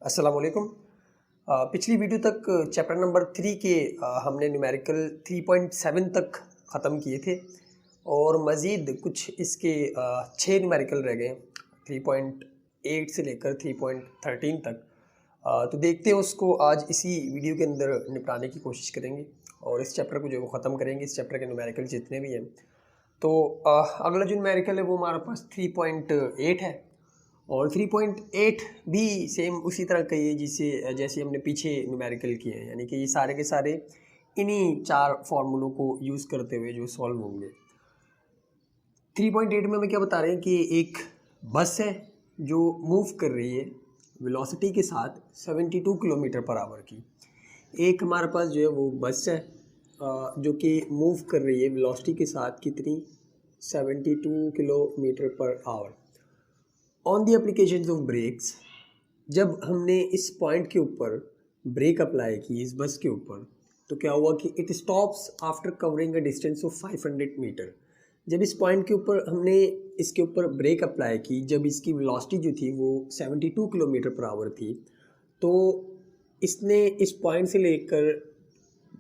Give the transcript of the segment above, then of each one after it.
अस्सलाम वालेकुम। पिछली वीडियो तक चैप्टर नंबर 3 के हमने न्यूमेरिकल 3.7 तक ख़त्म किए थे और मज़ीद कुछ इसके 6 न्यूमेरिकल रह गए 3.8 से लेकर 3.13 तक। तो देखते हैं उसको आज इसी वीडियो के अंदर निपटाने की कोशिश करेंगे और इस चैप्टर को जो वो ख़त्म करेंगे, इस चैप्टर के न्यूमेरिकल जितने भी हैं। तो अगला जो न्यूमेरिकल है वो हमारे पास 3.8 है और 3.8 भी सेम उसी तरह का ही है जिसे जैसे हमने पीछे न्यूमेरिकल किए हैं, यानी कि ये सारे के सारे इन्हीं 4 फार्मूलों को यूज़ करते हुए जो सॉल्व होंगे। 3.8 में हमें क्या बता रहे हैं कि एक बस है जो मूव कर रही है वेलोसिटी के साथ 72 किलोमीटर पर आवर की। एक हमारे पास जो है वो बस है जो कि मूव कर रही है वेलोसिटी के साथ कितनी 72 kilometre per hour. On the application of brakes, जब हमने इस पॉइंट के ऊपर ब्रेक अप्लाई की इस बस के ऊपर, तो क्या हुआ कि it stops after covering a distance of 500 metre. जब इस पॉइंट के ऊपर हमने इसके ऊपर ब्रेक अप्लाई की, जब इसकी वेलोसिटी जो थी वो 72 किलोमीटर पर आवर थी, तो इसने इस पॉइंट से लेकर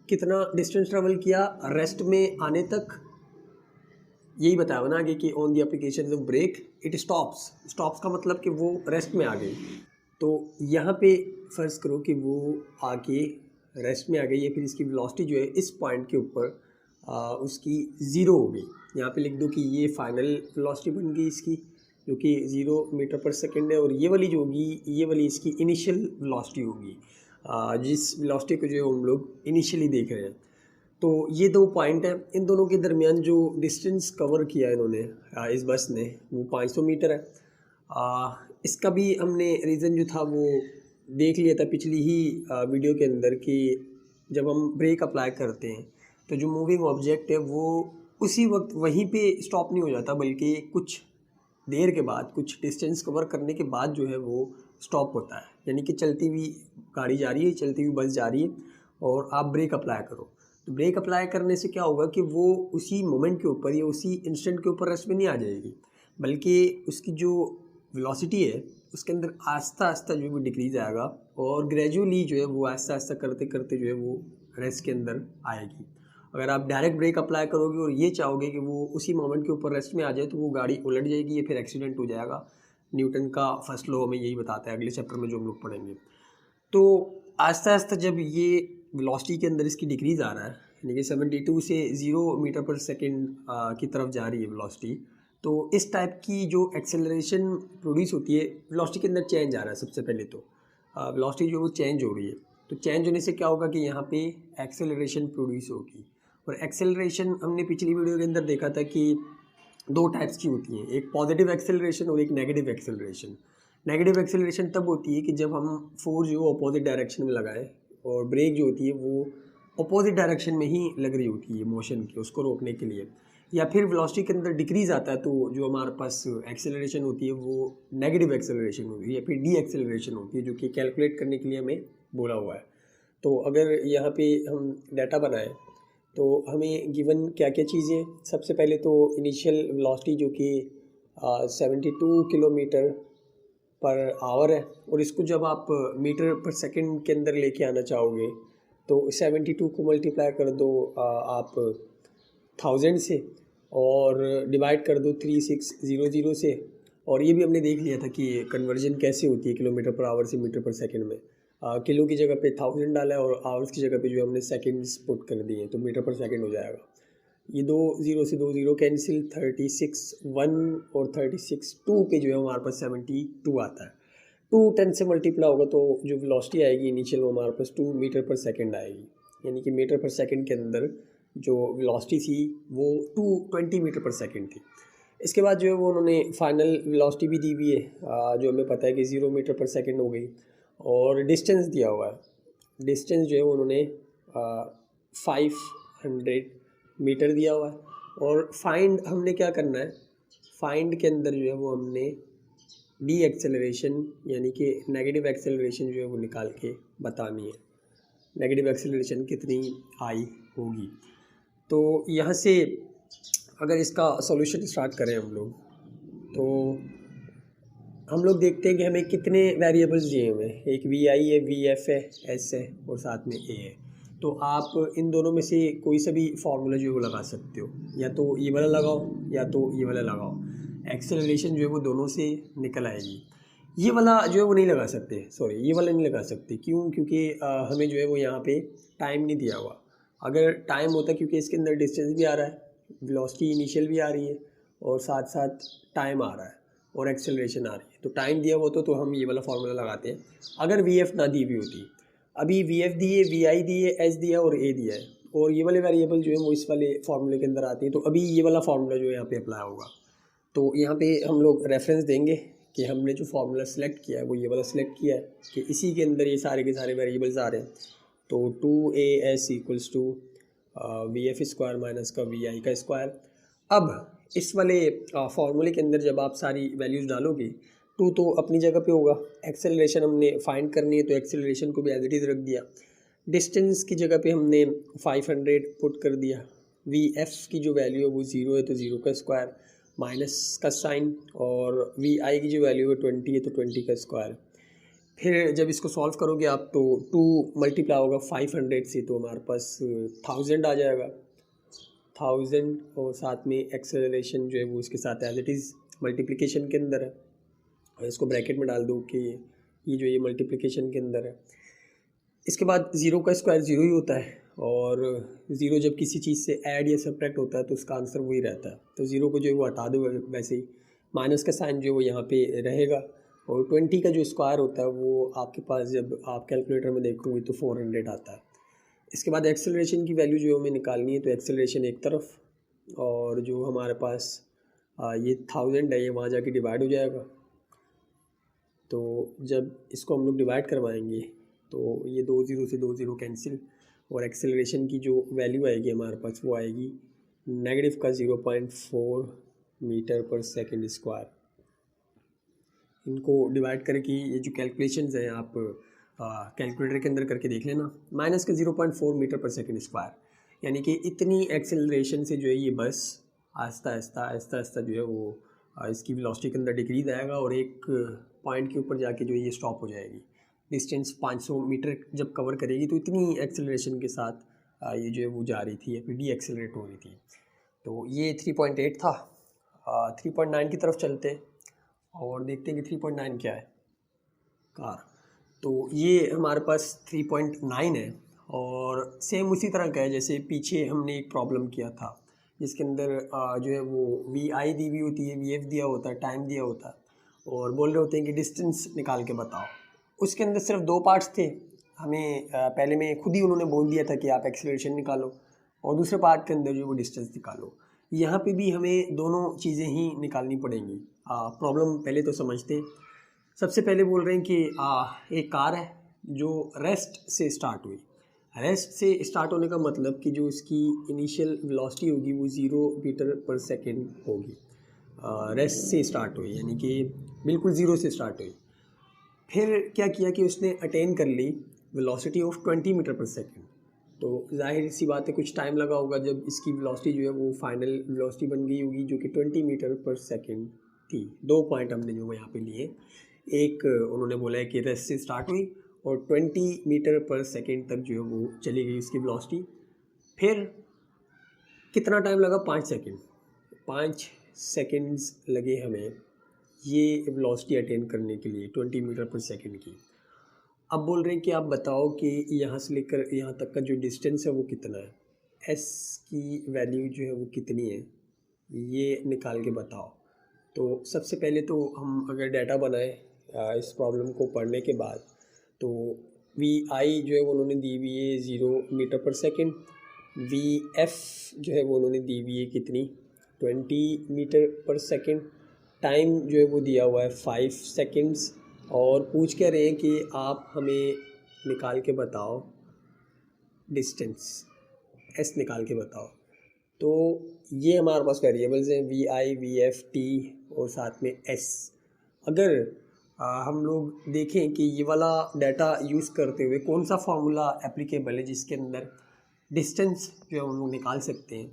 कितना डिस्टेंस ट्रेवल किया रेस्ट में आने तक, यही बताया हुआ ना आगे कि on the application of brake it stops का मतलब कि वो रेस्ट में आ गई। तो यहाँ पे फ़र्ज़ करो कि वो आके रेस्ट में आ गई है, फिर इसकी वेलोसिटी जो है इस पॉइंट के ऊपर उसकी ज़ीरो हो गई। यहाँ पे लिख दो कि ये फाइनल वेलोसिटी बन गई इसकी, जो कि 0 मीटर पर सेकंड है, और ये वाली जो होगी ये वाली इसकी इनिशियल वेलोसिटी होगी, जिस वेलोसिटी को जो है हम लोग इनिशियली देख रहे हैं। तो ये 2 पॉइंट हैं, इन दोनों के दरमियान जो डिस्टेंस कवर किया इन्होंने इस बस ने वो 500 मीटर है। इसका भी हमने रीज़न जो था वो देख लिया था पिछली ही वीडियो के अंदर कि जब हम ब्रेक अप्लाई करते हैं तो जो मूविंग ऑब्जेक्ट है वो उसी वक्त वहीं पे स्टॉप नहीं हो जाता, बल्कि कुछ देर के बाद, कुछ डिस्टेंस कवर करने के बाद जो है वो स्टॉप होता है। यानी कि चलती हुई गाड़ी जा रही है, चलती हुई बस जा रही है और आप ब्रेक अप्लाई करो, तो ब्रेक अप्लाई करने से क्या होगा कि वो उसी मोमेंट के ऊपर या उसी इंस्टेंट के ऊपर रेस्ट में नहीं आ जाएगी, बल्कि उसकी जो वेलोसिटी है उसके अंदर आस्ता आस्ता जो है वो डिक्रीज आएगा और ग्रेजुअली जो है वो आस्ता आस्ता करते करते जो है वो रेस्ट के अंदर आएगी। अगर आप डायरेक्ट ब्रेक अप्लाई करोगे और ये चाहोगे कि वो उसी मोमेंट के ऊपर रेस्ट में आ जाए, तो वो गाड़ी उलट जाएगी या फिर एक्सीडेंट हो जाएगा। न्यूटन का फर्स्ट लॉ हमें यही बताता है, अगले चैप्टर में जो हम लोग पढ़ेंगे। तो आस्ता आस्ता जब ये वेलोसिटी के अंदर इसकी डिक्रीज़ आ रहा है, यानी कि 72 से 0 मीटर पर सेकेंड की तरफ जा रही है वेलोसिटी, तो इस टाइप की जो एक्सेलरेशन प्रोड्यूस होती है, वेलोसिटी के अंदर चेंज आ रहा है। सबसे पहले तो वेलोसिटी जो वो चेंज हो रही है, तो चेंज होने से क्या होगा कि यहाँ पे एक्सेलरेशन प्रोड्यूस होगी। और एक्सेलरेशन हमने पिछली वीडियो के अंदर देखा था कि 2 टाइप्स की होती हैं, एक पॉजिटिव एक्सेलरेशन और एक नेगेटिव एक्सेलरेशन। नेगेटिव एक्सेलरेशन तब होती है कि जब हम फोर्स जो अपोजिट डायरेक्शन में लगाएं और ब्रेक जो होती है वो अपोजिट डायरेक्शन में ही लग रही होती है मोशन की, उसको रोकने के लिए। या फिर वेलोसिटी के अंदर डिक्रीज़ आता है, तो जो हमारे पास एक्सेलरेशन होती है वो नेगेटिव एक्सेलरेशन होती है या फिर डी एक्सेलरेशन होती है, जो कि कैलकुलेट करने के लिए हमें बोला हुआ है। तो अगर यहाँ पे हम डाटा बनाएं तो हमें गिवन क्या क्या चीज़ें, सबसे पहले तो इनिशियल वेलोसिटी जो कि 72 किलोमीटर पर आवर है, और इसको जब आप मीटर पर सेकंड के अंदर लेके आना चाहोगे तो 72 को मल्टीप्लाई कर दो आप 1000 से और डिवाइड कर दो 3600 से। और ये भी हमने देख लिया था कि कन्वर्जन कैसे होती है किलोमीटर पर आवर से मीटर पर सेकंड में। किलो की जगह पे 1000 डाला है और आवर्स की जगह पे जो हमने सेकंड्स पुट कर दिए, तो मीटर पर सेकंड हो जाएगा। ये 2 0 से 2 0 कैंसिल, 36 1 और 36 2 पे जो है हमारे पास 72 आता है। 2 10 से मल्टीप्लाई होगा तो जो वेलोसिटी आएगी इनिशियल वो हमारे पास 2 मीटर पर सेकंड आएगी, यानी कि मीटर पर सेकंड के अंदर जो वेलोसिटी थी वो 220 मीटर पर सेकंड थी। इसके बाद जो है वो उन्होंने फाइनल वेलोसिटी भी दी हुई है, जो हमें पता है कि 0 मीटर पर सेकंड हो गई, और डिस्टेंस दिया हुआ है। डिस्टेंस जो है उन्होंने 500 मीटर दिया हुआ है। और फाइंड हमने क्या करना है, फाइंड के अंदर जो है वो हमने डी एक्सेलरेशन यानी कि नेगेटिव एक्सेलरेशन जो है वो निकाल के बतानी है, नेगेटिव एक्सेलरेशन कितनी आई होगी। तो यहाँ से अगर इसका सॉल्यूशन स्टार्ट करें हम लोग, तो हम लोग देखते हैं कि हमें कितने वेरिएबल्स दिए हुए हैं, एक वी आई है, वी एफ है, एस है और साथ में ए है। तो आप इन दोनों में से कोई सा भी फार्मूला जो है वो लगा सकते हो, या तो ये वाला लगाओ या तो ये वाला लगाओ। एक्सेलरेशन जो है वो दोनों से निकल आएगी। ये वाला जो है वो नहीं लगा सकते, सॉरी ये वाला नहीं लगा सकते। क्यों? क्योंकि हमें जो है वो यहाँ पे टाइम नहीं दिया हुआ। अगर टाइम होता, क्योंकि इसके अंदर डिस्टेंस भी आ रहा है, वेलोसिटी इनिशियल भी आ रही है और साथ साथ टाइम आ रहा है और एक्सेलरेशन आ रही है, तो टाइम दिया हुआ तो हम ये वाला फार्मूला लगाते हैं। अगर वी एफ ना दी हुई होती, अभी वी एफ दी है, वी आई दी है, एस दिया और ए दिया है, और ये वाले वेरिएबल जो है वो इस वाले फार्मूले के अंदर आते हैं, तो अभी ये वाला फार्मूला जो है यहाँ पे अप्लाई होगा। तो यहाँ पे हम लोग रेफरेंस देंगे कि हमने जो फार्मूला सेलेक्ट किया है वो ये वाला सेलेक्ट किया है कि इसी के अंदर ये सारे के सारे वेरिएबल्स आ रहे हैं। तो 2as equals to V F square minus का वी आई का स्क्वायर। अब इस वाले फार्मूले के अंदर जब आप सारी वैल्यूज़ डालोगे, 2 तो अपनी जगह पे होगा, एक्सेलरेशन हमने फाइंड करनी है तो एक्सेलरेशन को भी एज इट इज़ रख दिया, डिस्टेंस की जगह पे हमने 500 पुट कर दिया, वी एफ की जो वैल्यू है वो 0 है तो 0 का स्क्वायर माइनस का साइन, और वी आई की जो वैल्यू है 20 है तो 20 का स्क्वायर। फिर जब इसको सॉल्व करोगे आप तो 2 मल्टीप्लाई होगा 500 से तो हमारे पास 1000 आ जाएगा, 1000, और साथ में एक्सेलरेशन जो है वो इसके साथ एज इट इज़ मल्टीप्लिकेशन के अंदर है, और इसको ब्रैकेट में डाल दो कि ये जो ये मल्टीप्लिकेशन के अंदर है। इसके बाद 0 का स्क्वायर 0 ही होता है, और 0 जब किसी चीज़ से ऐड या सब्ट्रैक्ट होता है तो उसका आंसर वही रहता है, तो 0 को जो है वो हटा दो, वैसे ही माइनस का साइन जो है वो यहाँ पे रहेगा, और 20 का जो स्क्वायर होता है वो आपके पास जब आप कैलकुलेटर में देखोगे तो 400 आता है। इसके बाद एक्सेलरेशन की वैल्यू जो हमें निकालनी है, तो एक्सेलरेशन एक तरफ, और जो हमारे पास ये 1000 है ये वहाँ जाके डिवाइड हो जाएगा। तो जब इसको हम लोग डिवाइड करवाएंगे तो ये 2 0 से 2 0 कैंसिल, और एक्सेलरेशन की जो वैल्यू आएगी हमारे पास वो आएगी नेगेटिव का 0.4 मीटर पर सेकंड स्क्वायर। इनको डिवाइड करके ये जो कैलकुलेशंस हैं आप कैलकुलेटर के अंदर करके देख लेना, माइनस का 0.4 मीटर पर सेकंड स्क्वायर, यानी कि इतनी एक्सेलरेशन से जो है ये बस आहिस्ता आहिस्ता जो है वो इसकी वेलोसिटी के अंदर डिक्रीज आएगा, और एक पॉइंट के ऊपर जाके जो है ये स्टॉप हो जाएगी। डिस्टेंस 500 मीटर जब कवर करेगी तो इतनी एक्सेलरेशन के साथ ये जो है वो जा रही थी या फिर डी एक्सेलरेट हो रही थी। तो ये 3.8 था। 3.9 की तरफ चलते हैं और देखते हैं कि 3.9 क्या है कार। तो ये हमारे पास 3.9 है, और सेम उसी तरह का है जैसे पीछे हमने एक प्रॉब्लम किया था जिसके अंदर जो है वो वी आई दी हुई होती है, वी एफ दिया होता है, टाइम दिया होता है, और बोल रहे होते हैं कि डिस्टेंस निकाल के बताओ। उसके अंदर सिर्फ 2 पार्ट्स थे, हमें पहले में खुद ही उन्होंने बोल दिया था कि आप एक्सेलरेशन निकालो, और दूसरे पार्ट के अंदर जो वो डिस्टेंस निकालो। यहाँ पे भी हमें दोनों चीज़ें ही निकालनी पड़ेंगी। प्रॉब्लम पहले तो समझते हैं। सबसे पहले बोल रहे हैं कि एक कार है जो रेस्ट से स्टार्ट हुई। रेस्ट से स्टार्ट होने का मतलब कि जो इसकी इनिशियल वेलोसिटी होगी वो 0 मीटर पर सेकेंड होगी। रेस्ट से स्टार्ट हुई यानी कि बिल्कुल 0 से स्टार्ट हुई। फिर क्या किया कि उसने अटेन कर ली वेलोसिटी ऑफ 20 मीटर पर सेकेंड। तो जाहिर सी बात है कुछ टाइम लगा होगा जब इसकी वेलोसिटी जो है वो फाइनल वेलोसिटी बन गई होगी जो कि 20 मीटर पर सेकेंड थी। 2 पॉइंट हमने जो यहाँ पे लिए, एक उन्होंने बोला है कि रेस्ट से स्टार्ट हुई और 20 मीटर पर सेकेंड तक जो है वो चली गई उसकी वेलोसिटी। फिर कितना टाइम लगा? 5 सेकेंड। 5 सेकेंड्स लगे हमें ये वेलोसिटी अटेन करने के लिए 20 मीटर पर सेकेंड की। अब बोल रहे हैं कि आप बताओ कि यहाँ से लेकर यहाँ तक का जो डिस्टेंस है वो कितना है, एस की वैल्यू जो है वो कितनी है, ये निकाल के बताओ। तो सबसे पहले तो हम अगर डाटा बनाए इस प्रॉब्लम को पढ़ने के बाद, तो वी आई जो है वो उन्होंने दी हुई है 0 मीटर पर सेकेंड, वी एफ जो है वो उन्होंने दी हुई है कितनी 20 मीटर पर सेकेंड, टाइम जो है वो दिया हुआ है 5 सेकेंड्स, और पूछ क्या रहे हैं कि आप हमें निकाल के बताओ डिस्टेंस, एस निकाल के बताओ। तो ये हमारे पास वेरिएबल्स हैं V I, V F, T और साथ में एस। अगर हम लोग देखें कि ये वाला डाटा यूज़ करते हुए कौन सा फार्मूला एप्लीकेबल है जिसके अंदर डिस्टेंस जो है हम लोग निकाल सकते हैं,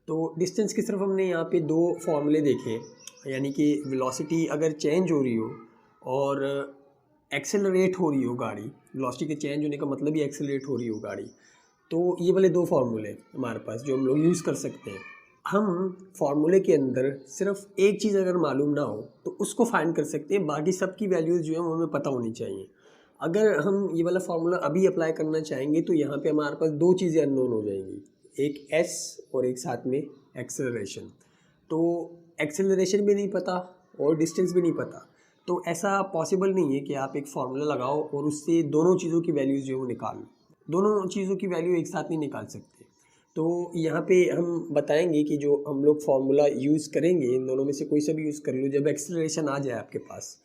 तो डिस्टेंस की सिर्फ हमने यहाँ पे 2 फार्मूले देखे, यानी कि वेलोसिटी अगर चेंज हो रही हो और एक्सेलरेट हो रही हो गाड़ी, वेलोसिटी के चेंज होने का मतलब ही एक्सेलरेट हो रही हो गाड़ी, तो ये वाले दो फार्मूले हमारे पास जो हम लोग यूज़ कर सकते हैं। हम फार्मूले के अंदर सिर्फ एक चीज़ अगर मालूम ना हो तो उसको फाइंड कर सकते हैं, बाकी सब की वैल्यूज़ जो है वो हमें पता होनी चाहिए। अगर हम ये वाला फार्मूला अभी अप्लाई करना चाहेंगे तो यहाँ पे हमारे पास दो चीज़ें अननोन हो जाएंगी, एक एस और एक साथ में एक्सेलरेशन। तो एक्सेलरेशन भी नहीं पता और डिस्टेंस भी नहीं पता, तो ऐसा पॉसिबल नहीं है कि आप एक फार्मूला लगाओ और उससे दोनों चीज़ों की वैल्यूज़ जो है वो निकाल लो। दोनों चीज़ों की वैल्यू एक साथ नहीं निकाल सकते। तो यहाँ पे हम बताएंगे कि जो हम लोग फार्मूला यूज़ करेंगे इन दोनों में से कोई सा भी यूज़ कर लो, जब एक्सेलरेशन आ जाए आपके पास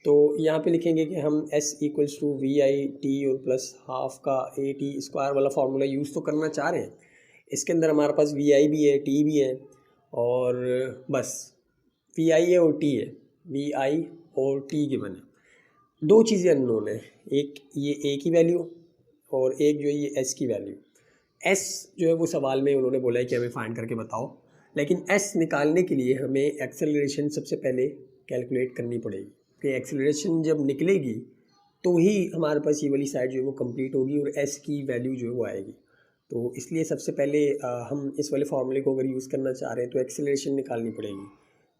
तो यहाँ पे लिखेंगे कि हम S equals to V I T और प्लस हाफ का ए टी स्क्वायर वाला फार्मूला यूज़ तो करना चाह रहे हैं। इसके अंदर हमारे पास वी आई भी है, टी भी है, और बस वी आई है और टी है, वी आई और टी गिवन है। दो चीज़ें अननोन है, एक ये ए की वैल्यू और एक जो है ये एस की वैल्यू। एस जो है वो सवाल में उन्होंने बोला है कि हमें फाइंड करके बताओ, लेकिन एस निकालने के लिए हमें एक्सेलरेशन सबसे पहले कैलकुलेट करनी पड़ेगी कि एक्सेलरेशन जब निकलेगी तो ही हमारे पास ये वाली साइड जो है वो कंप्लीट होगी और एस की वैल्यू जो है वो आएगी। तो इसलिए सबसे पहले हम इस वाले फार्मूले को अगर यूज़ करना चाह रहे हैं तो एक्सेलरेशन निकालनी पड़ेगी,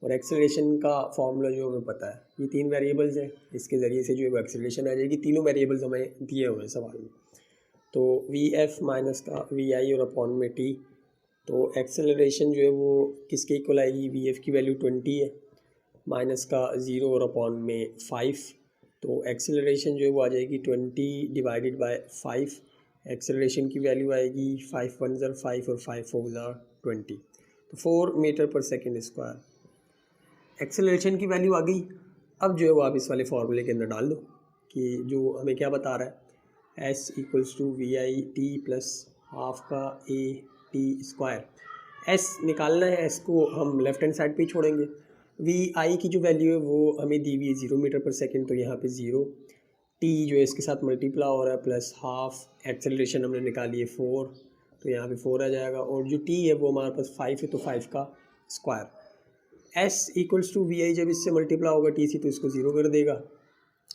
और एक्सेलरेशन का फार्मूला जो हमें पता है, ये तीन वेरिएबल्स हैं, इसके ज़रिए से जो है वो एक्सेलरेशन आ जाएगी। तीनों वेरिएबल्स हमें दिए हुए हैं सवाल में। तो वी एफ माइनस का वी आई और अपॉन में टी, तो एक्सेलरेशन जो है वो किसके इक्वल आएगी, वी एफ की वैल्यू 20 है, माइनस का 0 और अपॉन में 5, तो एक्सेलरेशन जो है वो आ जाएगी 20 डिवाइडेड बाय 5। एक्सेलरेशन की वैल्यू आएगी 5 1 ज़र 5 और 5 4 ज़र 20, तो 4 मीटर पर सेकेंड स्क्वायर। एक्सेलरेशन की वैल्यू आ गई। अब जो है वो आप इस वाले फार्मूले के अंदर डाल दो कि जो हमें क्या बता रहा है, S equals to V I T plus half का ए टी स्क्वायर। एस निकालना है, एस को हम लेफ्ट हैंड साइड पे ही छोड़ेंगे। वी आई की जो वैल्यू है वो हमें दी हुई है 0 मीटर पर सेकेंड, तो यहाँ पे 0, टी जो है इसके साथ मल्टीप्लाई हो रहा है प्लस हाफ, एक्सेलरेशन हमने निकाली है 4, तो यहाँ पे 4 आ जाएगा, और जो टी है वो हमारे पास 5 है तो 5 का square. S equals to V I जब इससे मल्टीप्लाई होगा टी से तो इसको 0 कर देगा,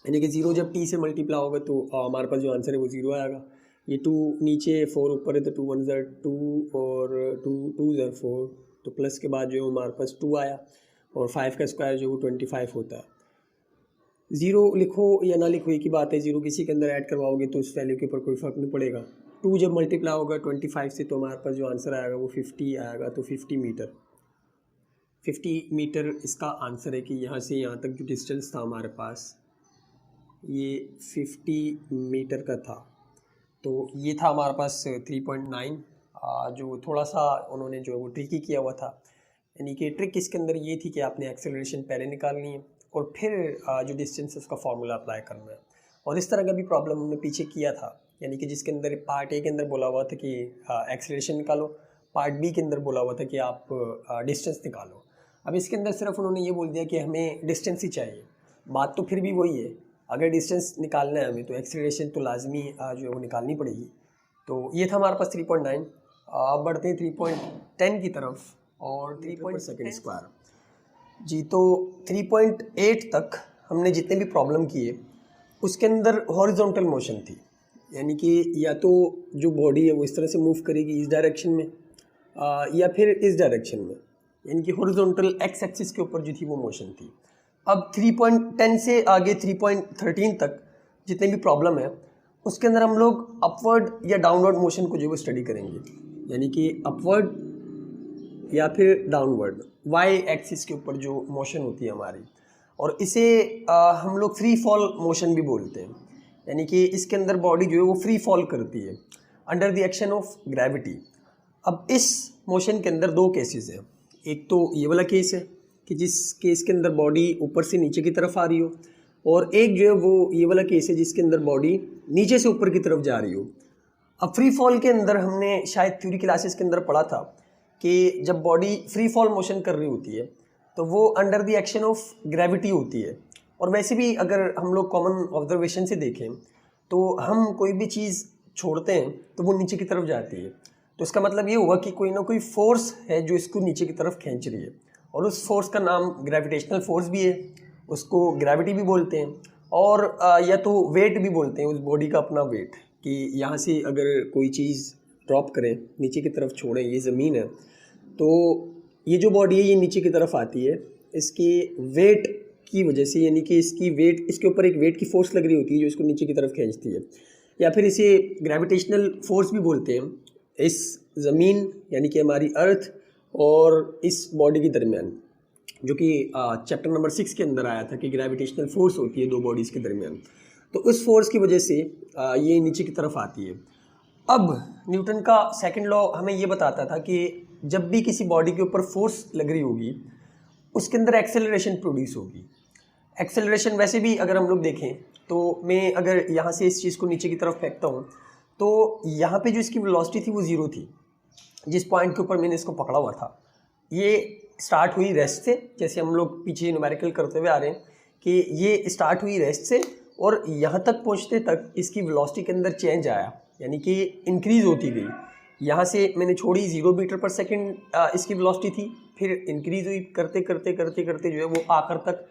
यानी कि 0 जब टी से मल्टीप्लाई होगा तो हमारे पास जो आंसर है वो 0 आएगा। ये 2 नीचे 4 ऊपर है तो 2 1 ज़र 2 और 2 2 ज़र 4, तो प्लस के बाद जो हमारे पास 2 आया, और 5 का स्क्वायर जो वो 25 होता है। 0 लिखो या ना लिखो एक ही बात है, 0 किसी के अंदर ऐड करवाओगे तो उस वैल्यू के ऊपर कोई फ़र्क नहीं पड़ेगा। 2 जब मल्टीप्लाई होगा 25 से तो हमारे पास जो आंसर आएगा वो 50 आएगा, तो 50 मीटर इसका आंसर है कि यहाँ से यहाँ तक जो डिस्टेंस था हमारे पास ये 50 मीटर का था। तो ये था हमारे पास 3.9, जो थोड़ा सा उन्होंने जो वो ट्रिकी किया हुआ था, यानी कि ट्रिक इसके अंदर ये थी कि आपने एक्सेलरेशन पहले निकालनी है और फिर जो डिस्टेंस है उसका फार्मूला अप्लाई करना है। और इस तरह का भी प्रॉब्लम हमने पीछे किया था, यानी कि जिसके अंदर पार्ट ए के अंदर बोला हुआ था कि एक्सेलरेशन निकालो, पार्ट बी के अंदर बोला हुआ था कि आप डिस्टेंस निकालो। अब इसके अंदर सिर्फ उन्होंने ये बोल दिया कि हमें डिस्टेंस ही चाहिए, बात तो फिर भी वही है, अगर डिस्टेंस निकालना है हमें तो एक्सेलरेशन तो लाजमी जो है वो निकालनी पड़ेगी। तो ये था हमारे पास 3.9। अब बढ़ते हैं 3.10 की तरफ, और 3 सेकेंड स्क्वायर जी। तो 3.8 तक हमने जितने भी प्रॉब्लम किए उसके अंदर हॉरिजॉन्टल मोशन थी, यानी कि या तो जो बॉडी है वो इस तरह से मूव करेगी इस डायरेक्शन में या फिर इस डायरेक्शन में, यानी कि हॉरिजॉन्टल एक्स एक्सिस के ऊपर जो थी वो मोशन थी। अब 3.10 से आगे 3.13 तक जितने भी प्रॉब्लम है उसके अंदर हम लोग अपवर्ड या डाउनवर्ड मोशन को जो वो स्टडी करेंगे, यानी कि अपवर्ड या फिर डाउनवर्ड वाई एक्सिस के ऊपर जो मोशन होती है हमारी, और इसे हम लोग फ्री फॉल मोशन भी बोलते हैं, यानी कि इसके अंदर बॉडी जो है वो फ्री फॉल करती है under the action of gravity. अब इस मोशन के अंदर दो केसेस हैं, एक तो ये वाला केस है कि जिस केस के अंदर बॉडी ऊपर से नीचे की तरफ आ रही हो, और एक जो है वो ये वाला केस है जिसके अंदर बॉडी नीचे से ऊपर की तरफ जा रही हो। अब फ्री फॉल के अंदर हमने शायद थ्योरी क्लासेस के अंदर पढ़ा था कि जब बॉडी फ्री फॉल मोशन कर रही होती है तो वो under the action of gravity होती है, और वैसे भी अगर हम लोग कॉमन ऑब्जर्वेशन से देखें तो हम कोई भी चीज़ छोड़ते हैं तो वो नीचे की तरफ जाती है, तो इसका मतलब ये हुआ कि कोई ना कोई फोर्स है जो इसको नीचे की तरफ खींच रही है, और उस फोर्स का नाम ग्रेविटेशनल फोर्स भी है उसको ग्रेविटी भी बोलते हैं, और या तो वेट भी बोलते हैं, उस बॉडी का अपना वेट, कि यहाँ से अगर कोई चीज़ ड्रॉप करें नीचे की तरफ छोड़ें, ये ज़मीन है, तो ये जो बॉडी है ये नीचे की तरफ आती है इसके वेट की वजह से, यानी कि इसकी वेट, इसके ऊपर एक वेट की फोर्स लग रही होती है जो इसको नीचे की तरफ खींचती है, या फिर इसे ग्रेविटेशनल फोर्स भी बोलते हैं। इस ज़मीन यानी कि हमारी अर्थ और इस बॉडी के दरमियान, जो कि चैप्टर नंबर 6 के अंदर आया था कि ग्रेविटेशनल फोर्स होती है दो बॉडीज़ के दरमियान, तो उस फोर्स की वजह से ये नीचे की तरफ आती है। अब न्यूटन का सेकंड लॉ हमें ये बताता था कि जब भी किसी बॉडी के ऊपर फोर्स लग रही होगी उसके अंदर एक्सेलरेशन प्रोड्यूस होगी। एक्सेलरेशन वैसे भी अगर हम लोग देखें तो मैं अगर यहाँ से इस चीज़ को नीचे की तरफ फेंकता हूँ तो यहाँ पे जो इसकी वेलोसिटी थी वो ज़ीरो थी, जिस पॉइंट के ऊपर मैंने इसको पकड़ा हुआ था। ये स्टार्ट हुई रेस्ट से, जैसे हम लोग पीछे न्यूमेरिकल करते हुए आ रहे हैं कि ये स्टार्ट हुई रेस्ट से और यहाँ तक पहुँचते तक इसकी वेलोसिटी के अंदर चेंज आया, यानी कि इंक्रीज़ होती गई। यहाँ से मैंने छोड़ी 0 मीटर पर सेकेंड इसकी वेलोसिटी थी, फिर इंक्रीज़ हुई करते करते करते करते जो है वो आखिर तक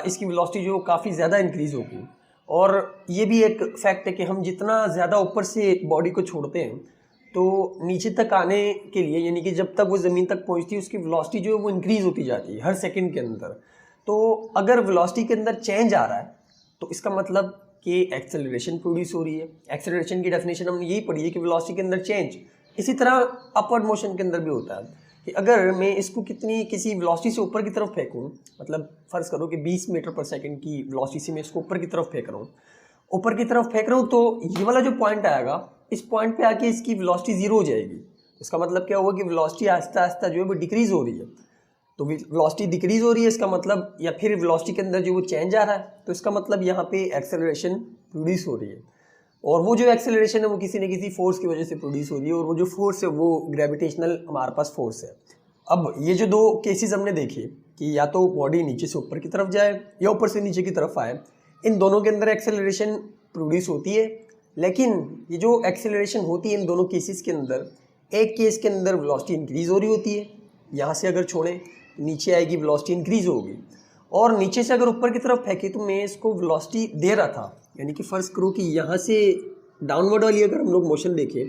इसकी वेलोसिटी जो काफ़ी ज़्यादा इंक्रीज़ हो गई। और ये भी एक फैक्ट है कि हम जितना ज़्यादा ऊपर से बॉडी को छोड़ते हैं तो नीचे तक आने के लिए, यानी कि जब तक वो ज़मीन तक पहुंचती है उसकी वेलोसिटी जो है वो इंक्रीज़ होती जाती है हर सेकंड के अंदर। तो अगर वेलोसिटी के अंदर चेंज आ रहा है तो इसका मतलब कि एक्सेलरेशन प्रोड्यूस हो रही है। एक्सेलरेशन की डेफिनेशन हमने यही पढ़ी है कि वेलोसिटी के अंदर चेंज। इसी तरह अपवर्ड मोशन के अंदर भी होता है कि अगर मैं इसको किसी वेलोसिटी से ऊपर की तरफ फेंकूँ, मतलब फ़र्ज़ करो कि 20 मीटर पर सेकेंड की वेलोसिटी से मैं इसको ऊपर की तरफ फेंक रहा हूँ, तो ये वाला जो पॉइंट आएगा, इस पॉइंट पे आके इसकी वेलोसिटी ज़ीरो हो जाएगी। इसका मतलब क्या होगा कि वेलोसिटी आहिस्ता आहिस्ता जो है वो डिक्रीज़ हो रही है। तो वेलोसिटी डिक्रीज़ हो रही है इसका मतलब, या फिर वेलोसिटी के अंदर जो वो चेंज आ रहा है, तो इसका मतलब यहाँ पे एक्सेलरेशन प्रोड्यूस हो रही है। और वो जो एक्सेलरेशन है वो किसी न किसी फोर्स की वजह से प्रोड्यूस हो रही है, और वो जो फोर्स है वो ग्रेविटेशनल हमारे पास फोर्स है। अब ये जो दो केसेस हमने देखे कि या तो बॉडी नीचे से ऊपर की तरफ जाए या ऊपर से नीचे की तरफ आए, इन दोनों के अंदर एक्सेलरेशन प्रोड्यूस होती है। लेकिन ये जो एक्सेलरेशन होती है इन दोनों केसेस के अंदर, एक केस के अंदर वेलोसिटी इंक्रीज़ हो रही होती है, यहाँ से अगर छोड़ें नीचे आएगी वेलोसिटी इंक्रीज़ होगी, और नीचे से अगर ऊपर की तरफ फेंके तो मैं इसको वेलोसिटी दे रहा था, यानी कि फ़र्ज़ करो कि यहाँ से डाउनवर्ड वाली अगर हम लोग मोशन देखें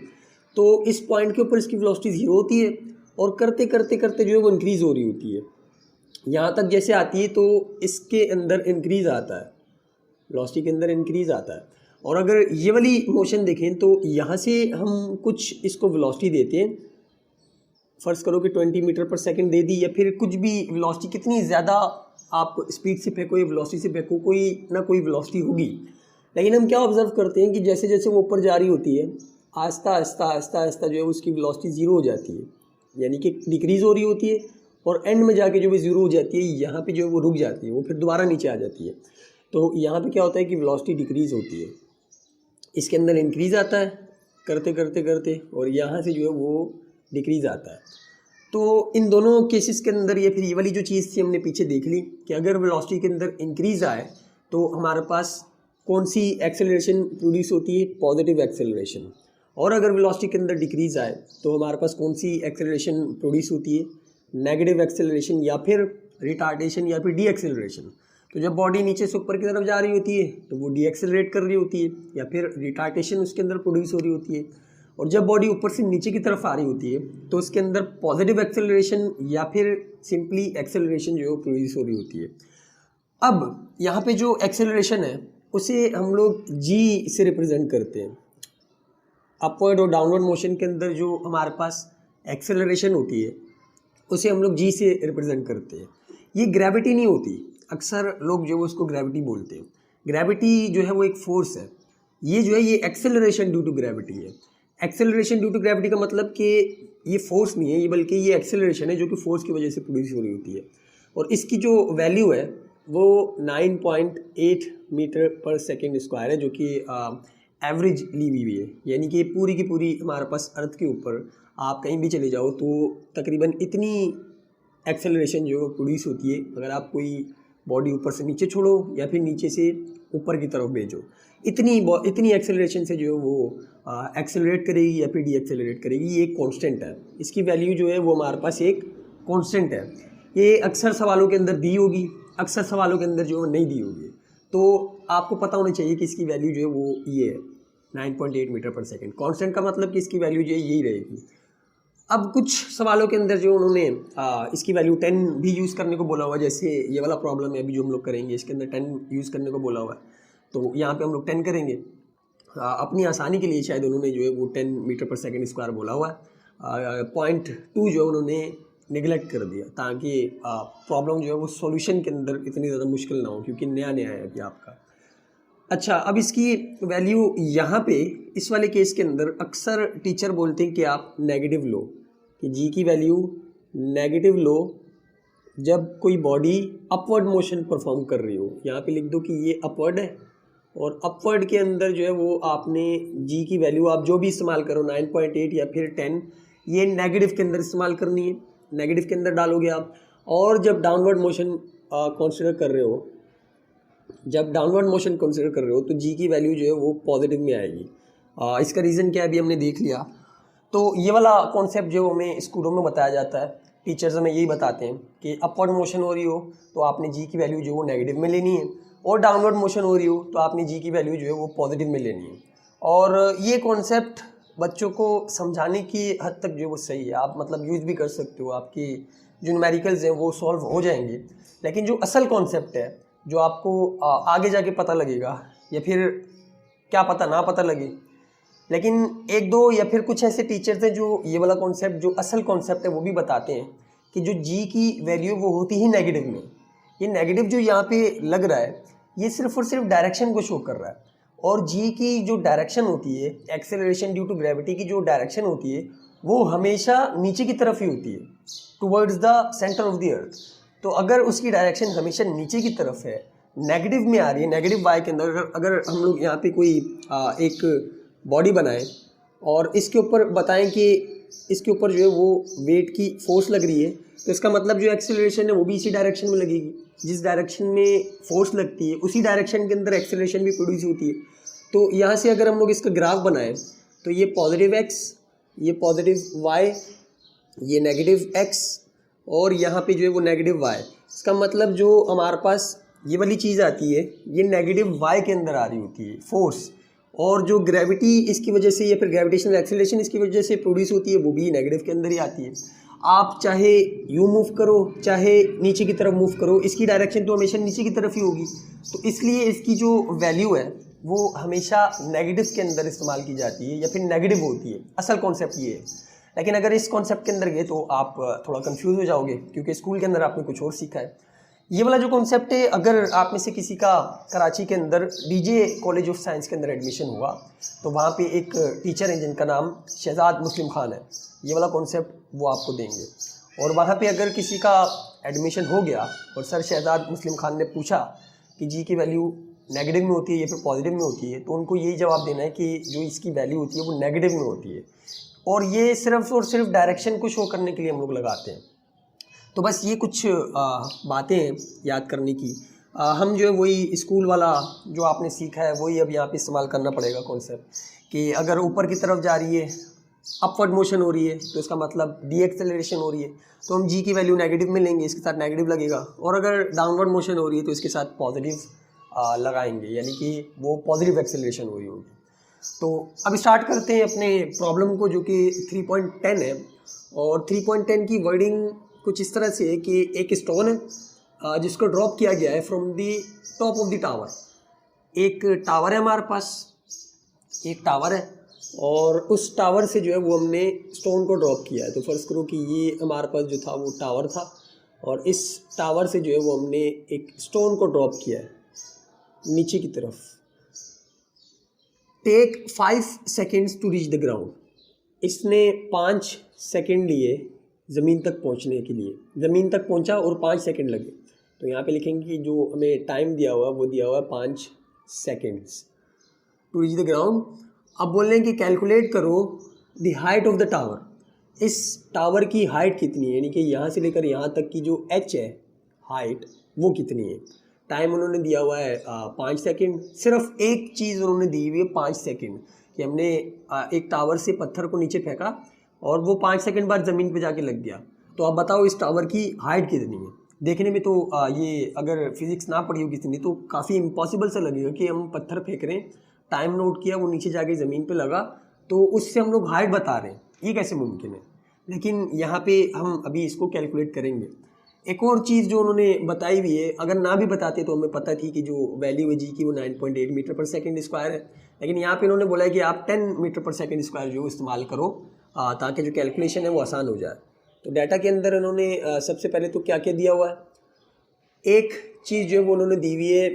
तो इस पॉइंट के ऊपर इसकी वेलोसिटी ज़ीरो होती है और करते करते करते जो है वो इंक्रीज़ हो रही होती है। यहाँ तक जैसे आती है तो इसके अंदर इंक्रीज़ आता है, वेलोसिटी के अंदर इंक्रीज़ आता है। और अगर ये वाली मोशन देखें तो यहाँ से हम कुछ इसको वेलोसिटी देते हैं, फ़र्ज़ करो कि 20 मीटर पर सेकंड दे दी, या फिर कुछ भी वेलोसिटी, कितनी ज़्यादा आप स्पीड से फेंको या वेलोसिटी से फेंको, कोई ना कोई वेलोसिटी होगी। लेकिन हम क्या ऑब्ज़र्व करते हैं कि जैसे जैसे वो ऊपर जा रही होती है आहिस्ता आहिस्ता आहिस्ता आहिस्ता जो है उसकी वेलोसिटी ज़ीरो हो जाती है, यानी कि डिक्रीज़ हो रही होती है, और एंड में जाके जो भी ज़ीरो हो जाती है, यहाँ पे जो है वो रुक जाती है, वो फिर दोबारा नीचे आ जाती है। तो यहाँ पे क्या होता है कि वेलोसिटी डिक्रीज़ होती है, इसके अंदर इंक्रीज़ आता है करते करते करते, और यहाँ से जो है वो डिक्रीज़ आता है। तो इन दोनों केसेस के अंदर ये फिर ये वाली जो चीज़ थी हमने पीछे देख ली कि अगर वेलोसिटी के अंदर इंक्रीज़ आए तो हमारे पास कौन सी एक्सेलरेशन प्रोड्यूस होती है, पॉजिटिव एक्सेलरेशन। और अगर वेलोसिटी के अंदर डिक्रीज़ आए तो हमारे पास कौन सी एक्सेलरेशन प्रोड्यूस होती है, नेगेटिव एक्सेलरेशन, या फिर रिटार्डेशन, या फिर डी एक्सेलरेशन। तो जब बॉडी नीचे से ऊपर की तरफ जा रही होती है तो वो डी एक्सेलरेट कर रही होती है, या फिर रिटार्डेशन उसके अंदर प्रोड्यूस हो रही होती है। और जब बॉडी ऊपर से नीचे की तरफ आ रही होती है तो उसके अंदर पॉजिटिव एक्सेलरेशन या फिर सिंपली एक्सेलरेशन जो है प्रोड्यूस हो रही होती है। अब यहाँ पे जो एक्सेलरेशन है उसे हम लोग जी से रिप्रेजेंट करते हैं। अपवर्ड और डाउनवर्ड मोशन के अंदर जो हमारे पास एक्सेलरेशन होती है उसे हम लोग जी से रिप्रेजेंट करते हैं। ये ग्रेविटी नहीं होती, अक्सर लोग जो है उसको ग्रेविटी बोलते हैं। ग्रेविटी जो है वो एक फोर्स है, ये जो है ये एक्सेलरेशन ड्यू टू ग्रेविटी है। एक्सेलरेशन ड्यू टू ग्रेविटी का मतलब कि ये फोर्स नहीं है, ये बल्कि ये एक्सेलरेशन है जो कि फोर्स की वजह से प्रोड्यूस हो रही होती है। और इसकी जो वैल्यू है वो 9.8 मीटर पर सेकेंड स्क्वायर है, जो कि एवरेज ली हुई है, यानी कि पूरी की पूरी हमारे पास अर्थ के ऊपर आप कहीं भी चले जाओ तो तकरीबन इतनी एक्सेलरेशन जो प्रोड्यूस होती है अगर आप कोई बॉडी ऊपर से नीचे छोड़ो या फिर नीचे से ऊपर की तरफ भेजो, इतनी एक्सेलरेशन से जो है वो एक्सेलरेट करेगी या फिर डी एक्सेलरेट करेगी। ये एक कांस्टेंट है, इसकी वैल्यू जो है वो हमारे पास एक कांस्टेंट है। ये अक्सर सवालों के अंदर दी होगी अक्सर सवालों के अंदर जो है नहीं दी होगी, तो आपको पता होना चाहिए कि इसकी वैल्यू जो है वो ये है 9.8 मीटर पर सेकेंड। कांस्टेंट का मतलब कि इसकी वैल्यू जो है यही रहेगी। अब कुछ सवालों के अंदर जो उन्होंने इसकी वैल्यू 10 भी यूज़ करने को बोला हुआ है, जैसे ये वाला प्रॉब्लम है अभी जो हम लोग करेंगे, इसके अंदर 10 यूज़ करने को बोला हुआ है, तो यहाँ पे हम लोग 10 करेंगे। अपनी आसानी के लिए शायद उन्होंने जो है वो 10 मीटर पर सेकेंड स्क्वायर बोला हुआ है। पॉइंट 2 जो है उन्होंने निगलेक्ट कर दिया, ताकि प्रॉब्लम जो है वो सॉल्यूशन के अंदर इतनी ज़्यादा मुश्किल ना हो, क्योंकि नया नया है अभी आपका। अच्छा, अब इसकी वैल्यू यहाँ पे इस वाले केस के अंदर अक्सर टीचर बोलते हैं कि आप नेगेटिव लो, कि जी की वैल्यू नेगेटिव लो जब कोई बॉडी अपवर्ड मोशन परफॉर्म कर रही हो। यहाँ पे लिख दो कि ये अपवर्ड है, और अपवर्ड के अंदर जो है वो आपने जी की वैल्यू आप जो भी इस्तेमाल करो 9.8 या फिर 10, ये नेगेटिव के अंदर इस्तेमाल करनी है, नेगेटिव के अंदर डालोगे आप। और जब डाउनवर्ड मोशन कंसिडर कर रहे हो, जब डाउनवर्ड मोशन कंसिडर कर रहे हो तो जी की वैल्यू जो है वो पॉजिटिव में आएगी। इसका रीज़न क्या है अभी हमने देख लिया। तो ये वाला कॉन्सेप्ट जो हमें स्कूलों में बताया जाता है, टीचर्स हमें यही बताते हैं कि अपवर्ड मोशन हो रही हो तो आपने जी की वैल्यू जो वो नेगेटिव में लेनी है, और डाउनवर्ड मोशन हो रही हो तो आपने जी की वैल्यू जो है वो पॉजिटिव में लेनी है। और ये कॉन्सेप्ट बच्चों को समझाने की हद तक जो है वो सही है, आप मतलब यूज़ भी कर सकते हो, आपकी जो न्यूमेरिकल्स हैं वो सॉल्व हो जाएंगे। लेकिन जो असल कॉन्सेप्ट है जो आपको आगे जाके पता लगेगा, या फिर क्या पता ना पता लगे, लेकिन एक दो या फिर कुछ ऐसे टीचर्स हैं जो ये वाला कॉन्सेप्ट जो असल कॉन्सेप्ट है वो भी बताते हैं कि जो जी की वैल्यू वो होती ही नेगेटिव में। ये नेगेटिव जो यहाँ पे लग रहा है ये सिर्फ और सिर्फ डायरेक्शन को शो कर रहा है, और जी की जो डायरेक्शन होती है, एक्सेलरेशन ड्यू टू ग्रेविटी की जो डायरेक्शन होती है वो हमेशा नीचे की तरफ ही होती है, towards the centre of the earth. तो अगर उसकी डायरेक्शन हमेशा नीचे की तरफ है, नेगेटिव में आ रही है, नेगेटिव वाई के अंदर, अगर हम लोग यहाँ पे कोई एक बॉडी बनाएं और इसके ऊपर बताएं कि इसके ऊपर जो है वो वेट की फोर्स लग रही है, तो इसका मतलब जो एक्सेलरेशन है वो भी इसी डायरेक्शन में लगेगी। जिस डायरेक्शन में फोर्स लगती है उसी डायरेक्शन के अंदर एक्सेलरेशन भी प्रोड्यूस होती है। तो यहाँ से अगर हम लोग इसका ग्राफ बनाएं तो ये पॉजिटिव एक्स, ये पॉजिटिव वाई, ये नेगेटिव एक्स, और यहाँ पे जो है वो नेगेटिव वाई। इसका मतलब जो हमारे पास ये वाली चीज़ आती है ये नेगेटिव वाई के अंदर आ रही होती है फोर्स, और जो ग्रेविटी इसकी वजह से या फिर ग्रेविटेशनल एक्सेलरेशन इसकी वजह से प्रोड्यूस होती है वो भी नेगेटिव के अंदर ही आती है। आप चाहे यूँ मूव करो चाहे नीचे की तरफ मूव करो, इसकी डायरेक्शन तो हमेशा नीचे की तरफ ही होगी। तो इसलिए इसकी जो वैल्यू है वो हमेशा नेगेटिव के अंदर इस्तेमाल की जाती है या फिर नेगेटिव होती है। असल कॉन्सेप्ट ये है। लेकिन अगर इस कॉन्सेप्ट के अंदर गए तो आप थोड़ा कंफ्यूज हो जाओगे, क्योंकि स्कूल के अंदर आपने कुछ और सीखा है। ये वाला जो कॉन्सेप्ट है, अगर आप में से किसी का कराची के अंदर डीजे कॉलेज ऑफ साइंस के अंदर एडमिशन हुआ तो वहाँ पे एक टीचर हैं जिनका नाम शहजाद मुस्लिम खान है, ये वाला कॉन्सेप्ट वो आपको देंगे। और वहाँ पे अगर किसी का एडमिशन हो गया और सर शहजाद मुस्लिम खान ने पूछा कि जी की वैल्यू नेगेटिव में होती है या फिर पॉजिटिव में होती है, तो उनको यही जवाब देना है कि जो इसकी वैल्यू होती है वो नेगेटिव में होती है, और ये सिर्फ और सिर्फ डायरेक्शन को शो करने के लिए हम लोग लगाते हैं। तो बस ये कुछ बातें हैं याद करने की। हम जो है वही स्कूल वाला जो आपने सीखा है वही अब यहाँ पे इस्तेमाल करना पड़ेगा कॉन्सेप्ट, कि अगर ऊपर की तरफ जा रही है, अपवर्ड मोशन हो रही है, तो इसका मतलब डी एक्सेलरेशन हो रही है, तो हम जी की वैल्यू नेगेटिव में लेंगे, इसके साथ नेगेटिव लगेगा। और अगर डाउनवर्ड मोशन हो रही है तो इसके साथ पॉजिटिव लगाएंगे, यानी कि वो पॉजिटिव एक्सेलरेशन हो रही होगी। तो अब स्टार्ट करते हैं अपने प्रॉब्लम को, जो कि 3.10 है। और 3.10 की वर्डिंग कुछ इस तरह से है कि एक स्टोन है जिसको ड्रॉप किया गया है from the top of the tower. एक टावर है हमारे पास, एक टावर है, और उस टावर से जो है वो हमने स्टोन को ड्रॉप किया है। तो फर्ज करो कि ये हमारे पास जो था वो टावर था, और इस टावर से जो है वो हमने एक स्टोन को ड्रॉप किया है नीचे की तरफ। Take 5 seconds to reach the ground. इसने 5 सेकेंड लिए ज़मीन तक पहुंचने के लिए, ज़मीन तक पहुंचा और 5 सेकेंड लगे। तो यहाँ पे लिखेंगे कि जो हमें टाइम दिया हुआ वो दिया हुआ है 5 seconds to reach the ground. अब बोल रहे हैं कि कैलकुलेट करो the height of the tower. इस टावर की हाइट कितनी है, यानी कि यहाँ से लेकर यहाँ तक की जो एच है हाइट वो कितनी है। टाइम उन्होंने दिया हुआ है 5 सेकेंड। सिर्फ एक चीज़ उन्होंने दी हुई है 5 सेकेंड, कि हमने एक टावर से पत्थर को नीचे फेंका और वो 5 सेकंड बाद ज़मीन पे जाके लग गया। तो आप बताओ इस टावर की हाइट कितनी है। देखने में तो ये अगर फिजिक्स ना पढ़ी हो किसी ने तो काफ़ी इम्पॉसिबल सा लगेगा कि हम पत्थर फेंक रहे हैं, टाइम नोट किया, वो नीचे जाके ज़मीन पे लगा, तो उससे हम लोग हाइट बता रहे हैं, ये कैसे मुमकिन है। लेकिन यहाँ पे हम अभी इसको कैलकुलेट करेंगे। एक और चीज़ जो उन्होंने बताई हुई है, अगर ना भी बताते तो हमें पता थी कि जो वैल्यू है जी की वो 9.8 मीटर पर सेकेंड स्क्वायर है, लेकिन यहाँ पे उन्होंने बोला है कि आप 10 मीटर पर सेकेंड स्क्वायर जो इस्तेमाल करो ताकि जो कैलकुलेशन है वो आसान हो जाए। तो डाटा के अंदर उन्होंने सबसे पहले तो क्या क्या दिया हुआ है, एक चीज़ जो है वो उन्होंने दी हुई है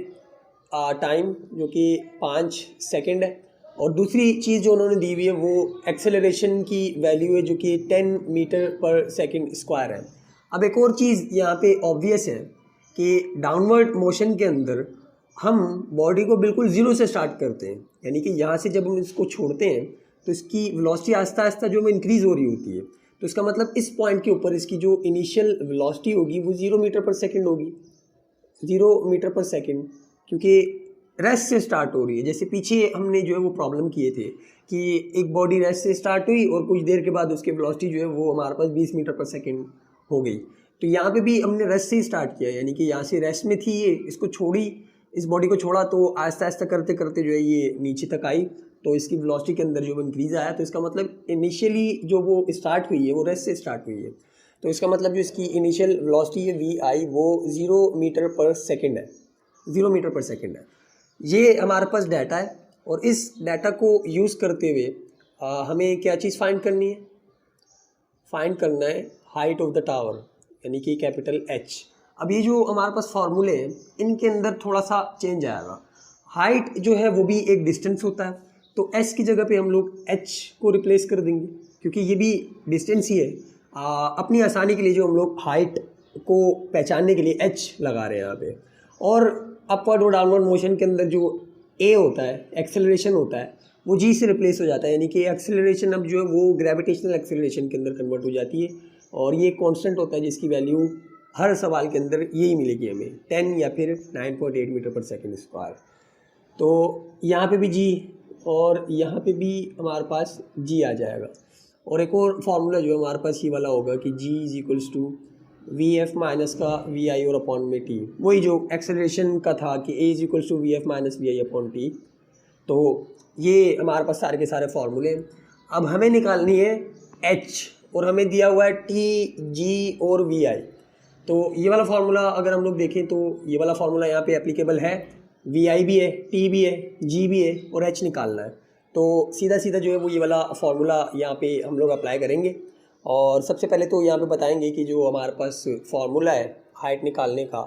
टाइम जो कि 5 सेकंड है, और दूसरी चीज़ जो उन्होंने दी हुई है वो एक्सेलरेशन की वैल्यू है जो कि 10 मीटर पर सेकंड स्क्वायर है। अब एक और चीज़ यहाँ पे ऑब्वियस है कि डाउनवर्ड मोशन के अंदर हम बॉडी को बिल्कुल ज़ीरो से स्टार्ट करते हैं, यानी कि यहाँ से जब हम इसको छोड़ते हैं तो इसकी वेलोसिटी आस्ता आस्ता जो है इंक्रीज़ हो रही होती है। तो इसका मतलब इस पॉइंट के ऊपर इसकी जो इनिशियल वेलोसिटी होगी वो 0 मीटर पर सेकेंड होगी, 0 मीटर पर सेकेंड, क्योंकि रेस्ट से स्टार्ट हो रही है। जैसे पीछे हमने जो है वो प्रॉब्लम किए थे कि एक बॉडी रेस्ट से स्टार्ट हुई और कुछ देर के बाद उसकी वेलोसिटी जो है वो हमारे पास 20 मीटर पर सेकेंड हो गई। तो यहाँ पे भी हमने रेस्ट से ही स्टार्ट किया, यानी कि यहाँ से रेस्ट में थी ये, इसको छोड़ी, इस बॉडी को छोड़ा तो आहिस्ता आहिस्ता करते करते जो है ये नीचे तक आई, तो इसकी वेलोसिटी के अंदर जो वो इंक्रीज़ आया। तो इसका मतलब इनिशियली जो वो स्टार्ट हुई है वो रेस्ट से स्टार्ट हुई है। तो इसका मतलब जो इसकी इनिशियल वेलोसिटी है वी आई वो 0 मीटर पर सेकेंड है, 0 मीटर पर सेकेंड है। ये हमारे पास डाटा है, और इस डाटा को यूज़ करते हुए हमें क्या चीज़ फाइंड करनी है, फाइंड करना है हाइट ऑफ द टावर, यानी कि कैपिटल H। अब ये जो हमारे पास फार्मूले हैं इनके अंदर थोड़ा सा चेंज आएगा। हाइट जो है वो भी एक डिस्टेंस होता है, तो S की जगह पे हम लोग H को रिप्लेस कर देंगे, क्योंकि ये भी डिस्टेंस ही है। अपनी आसानी के लिए जो हम लोग हाइट को पहचानने के लिए H लगा रहे हैं यहाँ पे। और अपवर्ड और डाउनवर्ड मोशन के अंदर जो A होता है, एक्सेलरेशन होता है, वो G से रिप्लेस हो जाता है, यानी कि एक्सेलरेशन अब जो है वो ग्रेविटेशनल एक्सेलरेशन के अंदर कन्वर्ट हो जाती है, और ये कांस्टेंट होता है जिसकी वैल्यू हर सवाल के अंदर यही मिलेगी हमें, 10 या फिर 9.8 मीटर पर सेकेंड स्क्वायर। तो यहाँ पे भी G और यहाँ पे भी हमारे पास G आ जाएगा। और एक और फार्मूला जो है हमारे पास ये वाला होगा कि G is equals to V F minus का वी आई और अपॉन में टी, वही जो एक्सेलरेशन का था कि A is equals to V F minus V I upon T. तो ये हमारे पास सारे के सारे फार्मूले। अब हमें निकालनी है H, और हमें दिया हुआ है टी, जी और वी आई। तो ये वाला फार्मूला अगर हम लोग देखें तो ये वाला फार्मूला यहाँ पे एप्लीकेबल है, वी आई भी है, टी भी है, जी भी है, और H निकालना है। तो सीधा सीधा जो है वो ये वाला फार्मूला यहाँ पे हम लोग अप्लाई करेंगे। और सबसे पहले तो यहाँ पे बताएंगे कि जो हमारे पास फार्मूला है हाइट निकालने का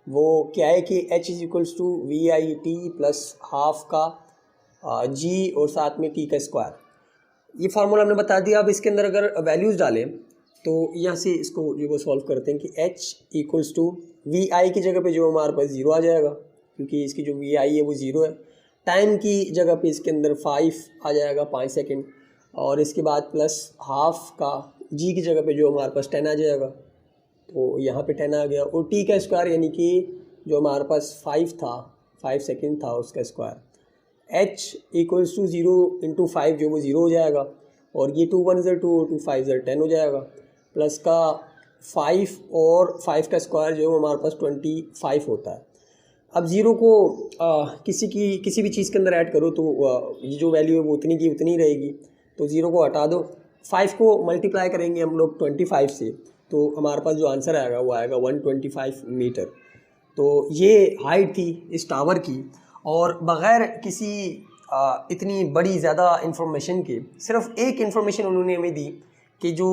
वो क्या है कि H is equals to V I T plus half का G और साथ में T का स्क्वायर। ये फार्मूला हमने बता दिया। अब इसके अंदर अगर वैल्यूज़ डालें तो यहाँ से इसको जो वो सॉल्व करते हैं कि H इक्वल्स टू वी आई की जगह पे जो हमारे पास 0 आ जाएगा, क्योंकि इसकी जो वी आई है वो 0 है। टाइम की जगह पे इसके अंदर 5 आ जाएगा, 5 सेकेंड, और इसके बाद प्लस हाफ का G की जगह पे जो हमारे पास 10 आ जाएगा, तो यहाँ पे 10 आ गया, और T का स्क्वायर यानी कि जो हमारे पास 5 था, 5 सेकेंड था, उसका square. H equals to 0 into 5 जो वो 0 हो जाएगा, और ये 2 1 ज़र 2 और 2 5 ज़र 10 हो जाएगा, प्लस का 5 और 5 का स्क्वायर जो है हमारे पास 25 होता है। अब 0 को किसी भी चीज़ के अंदर ऐड करो तो ये जो वैल्यू है वो उतनी की उतनी रहेगी, तो 0 को हटा दो, 5 को मल्टीप्लाई करेंगे हम लोग 25 से, तो हमारे पास जो आंसर आएगा वो आएगा 125 मीटर। तो ये हाइट थी इस टावर की, और बग़ैर किसी इतनी बड़ी ज़्यादा इन्फॉर्मेशन के सिर्फ एक इन्फॉर्मेशन उन्होंने हमें दी कि जो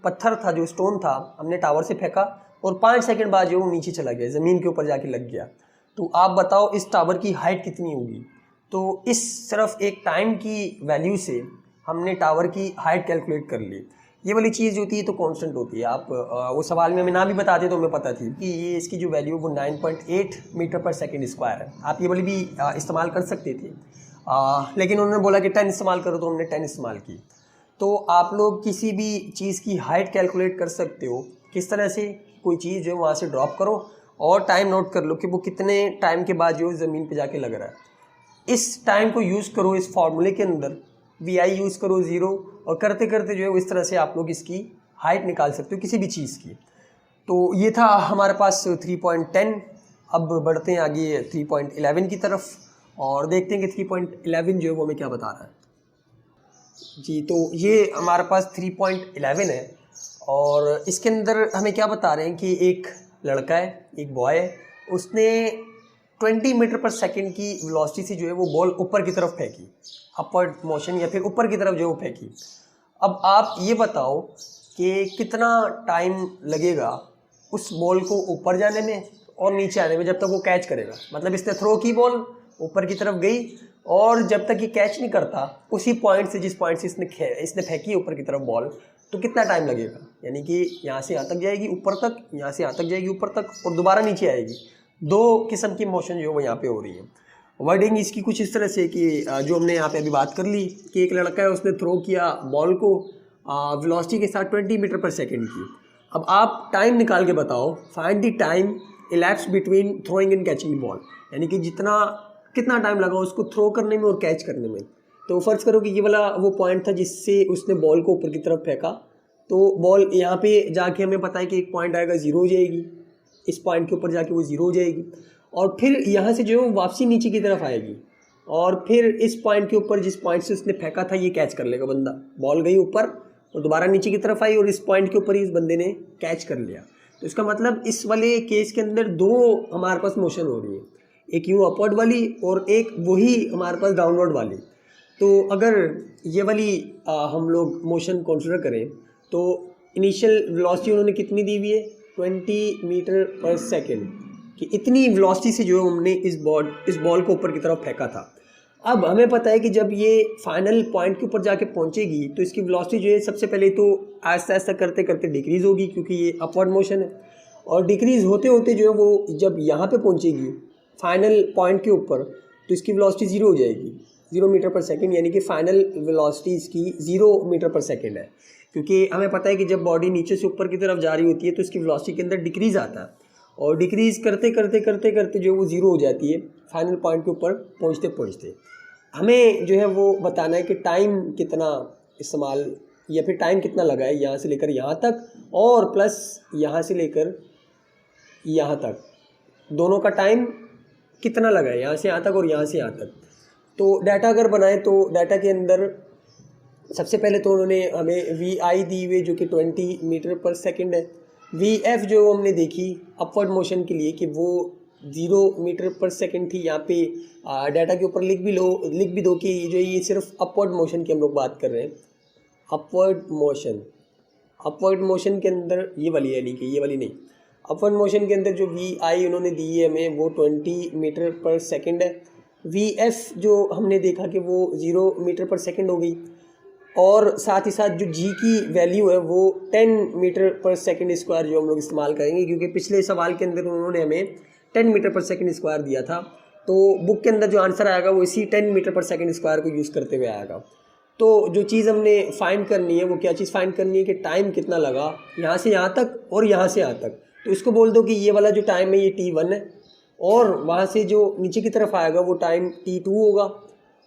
पत्थर था, जो स्टोन था, हमने टावर से फेंका और 5 सेकंड बाद जो वो नीचे चला गया, ज़मीन के ऊपर जाके लग गया। तो आप बताओ इस टावर की हाइट कितनी होगी। तो इस सिर्फ एक टाइम की वैल्यू से हमने टावर की हाइट कैलकुलेट कर ली। ये वाली चीज़ जो होती है तो कांस्टेंट होती है। आप वो सवाल में हमें ना भी बताते तो हमें पता थी कि ये इसकी जो वैल्यू है वो 9.8 मीटर पर सेकेंड स्क्वायर है। आप ये वाली भी इस्तेमाल कर सकते थे, लेकिन उन्होंने बोला कि 10 इस्तेमाल करो, तो हमने 10 इस्तेमाल की। तो आप लोग किसी भी चीज़ की हाइट कैलकुलेट कर सकते हो। किस तरह से, कोई चीज़ जो है वहाँ से ड्रॉप करो और टाइम नोट कर लो कि वो कितने टाइम के बाद जो ज़मीन पे जाके लग रहा है। इस टाइम को यूज़ करो इस फार्मूले के अंदर, वी आई यूज़ करो 0, और करते करते जो है इस तरह से आप लोग इसकी हाइट निकाल सकते हो किसी भी चीज़ की। तो ये था हमारे पास 3.10। अब बढ़ते हैं आगे 3.11 की तरफ और देखते हैं कि 3.11 जो है वो हमें क्या बता रहा है। जी, तो ये हमारे पास 3.11 है और इसके अंदर हमें क्या बता रहे हैं कि एक लड़का है, एक बॉय है, उसने 20 मीटर पर सेकंड की वेलोसिटी से जो है वो बॉल ऊपर की तरफ फेंकी, अपवर्ड मोशन या फिर ऊपर की तरफ जो है वो फेंकी। अब आप ये बताओ कि कितना टाइम लगेगा उस बॉल को ऊपर जाने में और नीचे आने में जब तक वो कैच करेगा। मतलब इसने थ्रो की, बॉल ऊपर की तरफ गई और जब तक ये कैच नहीं करता उसी पॉइंट से, जिस पॉइंट से इसने फेंकी ऊपर की तरफ बॉल, तो कितना टाइम लगेगा। यानी कि यहाँ से यहाँ तक जाएगी ऊपर तक, यहाँ से यहाँ तक जाएगी ऊपर तक और दोबारा नीचे आएगी। दो किस्म की मोशन जो है वो यहाँ पे हो रही है। वर्डिंग इसकी कुछ इस तरह से कि जो हमने यहाँ पे अभी बात कर ली कि एक लड़का है, उसने थ्रो किया बॉल को वेलोसिटी के साथ 20 मीटर पर सेकंड की। अब आप टाइम निकाल के बताओ, find the time elapse between throwing and catching the ball. यानी कि कितना टाइम लगा उसको थ्रो करने में और कैच करने में। तो फर्ज करो कि ये वाला वो पॉइंट था जिससे उसने बॉल को ऊपर की तरफ फेंका, तो बॉल यहाँ पे जाके हमें पता है कि एक पॉइंट आएगा, ज़ीरो हो जाएगी, इस पॉइंट के ऊपर जाके वो ज़ीरो हो जाएगी और फिर यहाँ से जो है वापसी नीचे की तरफ आएगी और फिर इस पॉइंट के ऊपर, जिस पॉइंट से उसने फेंका था, ये कैच कर लेगा बंदा। बॉल गई ऊपर और दोबारा नीचे की तरफ आई और इस पॉइंट के ऊपर ही इस बंदे ने कैच कर लिया। तो इसका मतलब इस वाले केस के अंदर दो हमारे पास मोशन हो रही है, एक यूँ अपवर्ड वाली और एक वही हमारे पास डाउनवर्ड वाली। तो अगर ये वाली हम लोग मोशन कंसिडर करें तो इनिशियल वेलोसिटी उन्होंने कितनी दी हुई है, 20 मीटर पर सेकेंड कि इतनी वेलोसिटी से जो है हमने इस बॉल को ऊपर की तरफ फेंका था। अब हमें पता है कि जब ये फाइनल पॉइंट के ऊपर जाके पहुंचेगी तो इसकी वेलोसिटी जो है सबसे पहले तो आहिस्ता आहिस्ता करते करते डिक्रीज़ होगी, क्योंकि ये अपवर्ड मोशन है। और डिक्रीज़ होते होते जो है वो जब यहाँ पे पहुंचेगी फाइनल पॉइंट के ऊपर तो इसकी वेलोसिटी ज़ीरो हो जाएगी, 0 मीटर पर सेकंड। यानी कि फाइनल वेलोसिटी इसकी 0 मीटर पर सेकंड है, क्योंकि हमें पता है कि जब बॉडी नीचे से ऊपर की तरफ जा रही होती है तो इसकी वेलोसिटी के अंदर डिक्रीज़ आता है और डिक्रीज़ करते करते करते करते जो वो ज़ीरो हो जाती है फाइनल पॉइंट के ऊपर पहुँचते पहुँचते। हमें जो है वो बताना है कि टाइम कितना इस्तेमाल या फिर टाइम कितना लगा है यहाँ से लेकर यहाँ तक और प्लस यहाँ से लेकर यहाँ तक, दोनों का टाइम कितना लगा है यहाँ से यहाँ तक और यहाँ से यहाँ तक। तो डाटा अगर बनाए तो डाटा के अंदर सबसे पहले तो उन्होंने हमें VI दी हुई जो कि 20 मीटर पर सेकंड है। VF जो हमने देखी अपवर्ड मोशन के लिए कि वो 0 मीटर पर सेकंड थी। यहाँ पे डाटा के ऊपर लिख भी दो कि जो ये सिर्फ अपवर्ड मोशन की हम लोग बात कर रहे हैं। अपवर्ड मोशन के अंदर ये वाली है, ये वाली नहीं। अपवर्ड मोशन के अंदर जो VI उन्होंने दी है हमें वो 20 मीटर पर सेकंड है। VF जो हमने देखा कि वो 0 मीटर पर सेकंड हो गई और साथ ही साथ जो G की वैल्यू है वो 10 मीटर पर सेकंड स्क्वायर जो हम लोग इस्तेमाल करेंगे, क्योंकि पिछले सवाल के अंदर उन्होंने हमें 10 मीटर पर सेकंड स्क्वायर दिया था। तो बुक के अंदर जो आंसर आएगा वो इसी 10 मीटर पर सेकंड स्क्वायर को यूज़ करते हुए आएगा। तो जो चीज़ हमने फाइंड करनी है वो क्या चीज़ फाइंड करनी है कि टाइम कितना लगा यहाँ से यहाँ तक और यहाँ से यहाँ तक। तो इसको बोल दो कि ये वाला जो टाइम है ये T1 है और वहाँ से जो नीचे की तरफ आएगा वो टाइम T2 होगा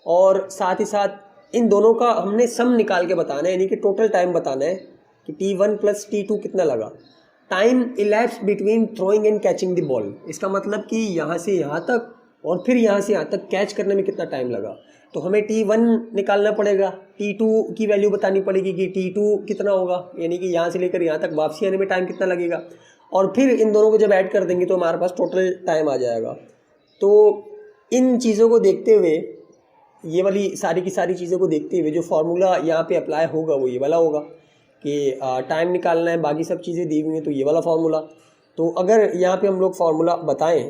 और साथ ही साथ इन दोनों का हमने सम निकाल के बताना है, यानी कि टोटल टाइम बताना है कि T1 प्लस T2 कितना लगा। Time elapse between throwing and catching the ball, इसका मतलब कि यहाँ से यहाँ तक और फिर यहाँ से यहाँ तक कैच करने में कितना टाइम लगा। तो हमें T1 निकालना पड़ेगा, T2 की वैल्यू बतानी पड़ेगी कि T2 कितना होगा, यानी कि यहाँ से लेकर यहाँ तक वापसी आने में टाइम कितना लगेगा और फिर इन दोनों को जब ऐड कर देंगे तो हमारे पास टोटल टाइम आ जाएगा। तो इन चीज़ों को देखते हुए, ये वाली सारी की सारी चीज़ों को देखते हुए जो फार्मूला यहाँ पे अप्लाई होगा वो ये वाला होगा कि टाइम निकालना है, बाकी सब चीज़ें दी हुई हैं तो ये वाला फार्मूला। तो अगर यहाँ पे हम लोग फार्मूला बताएं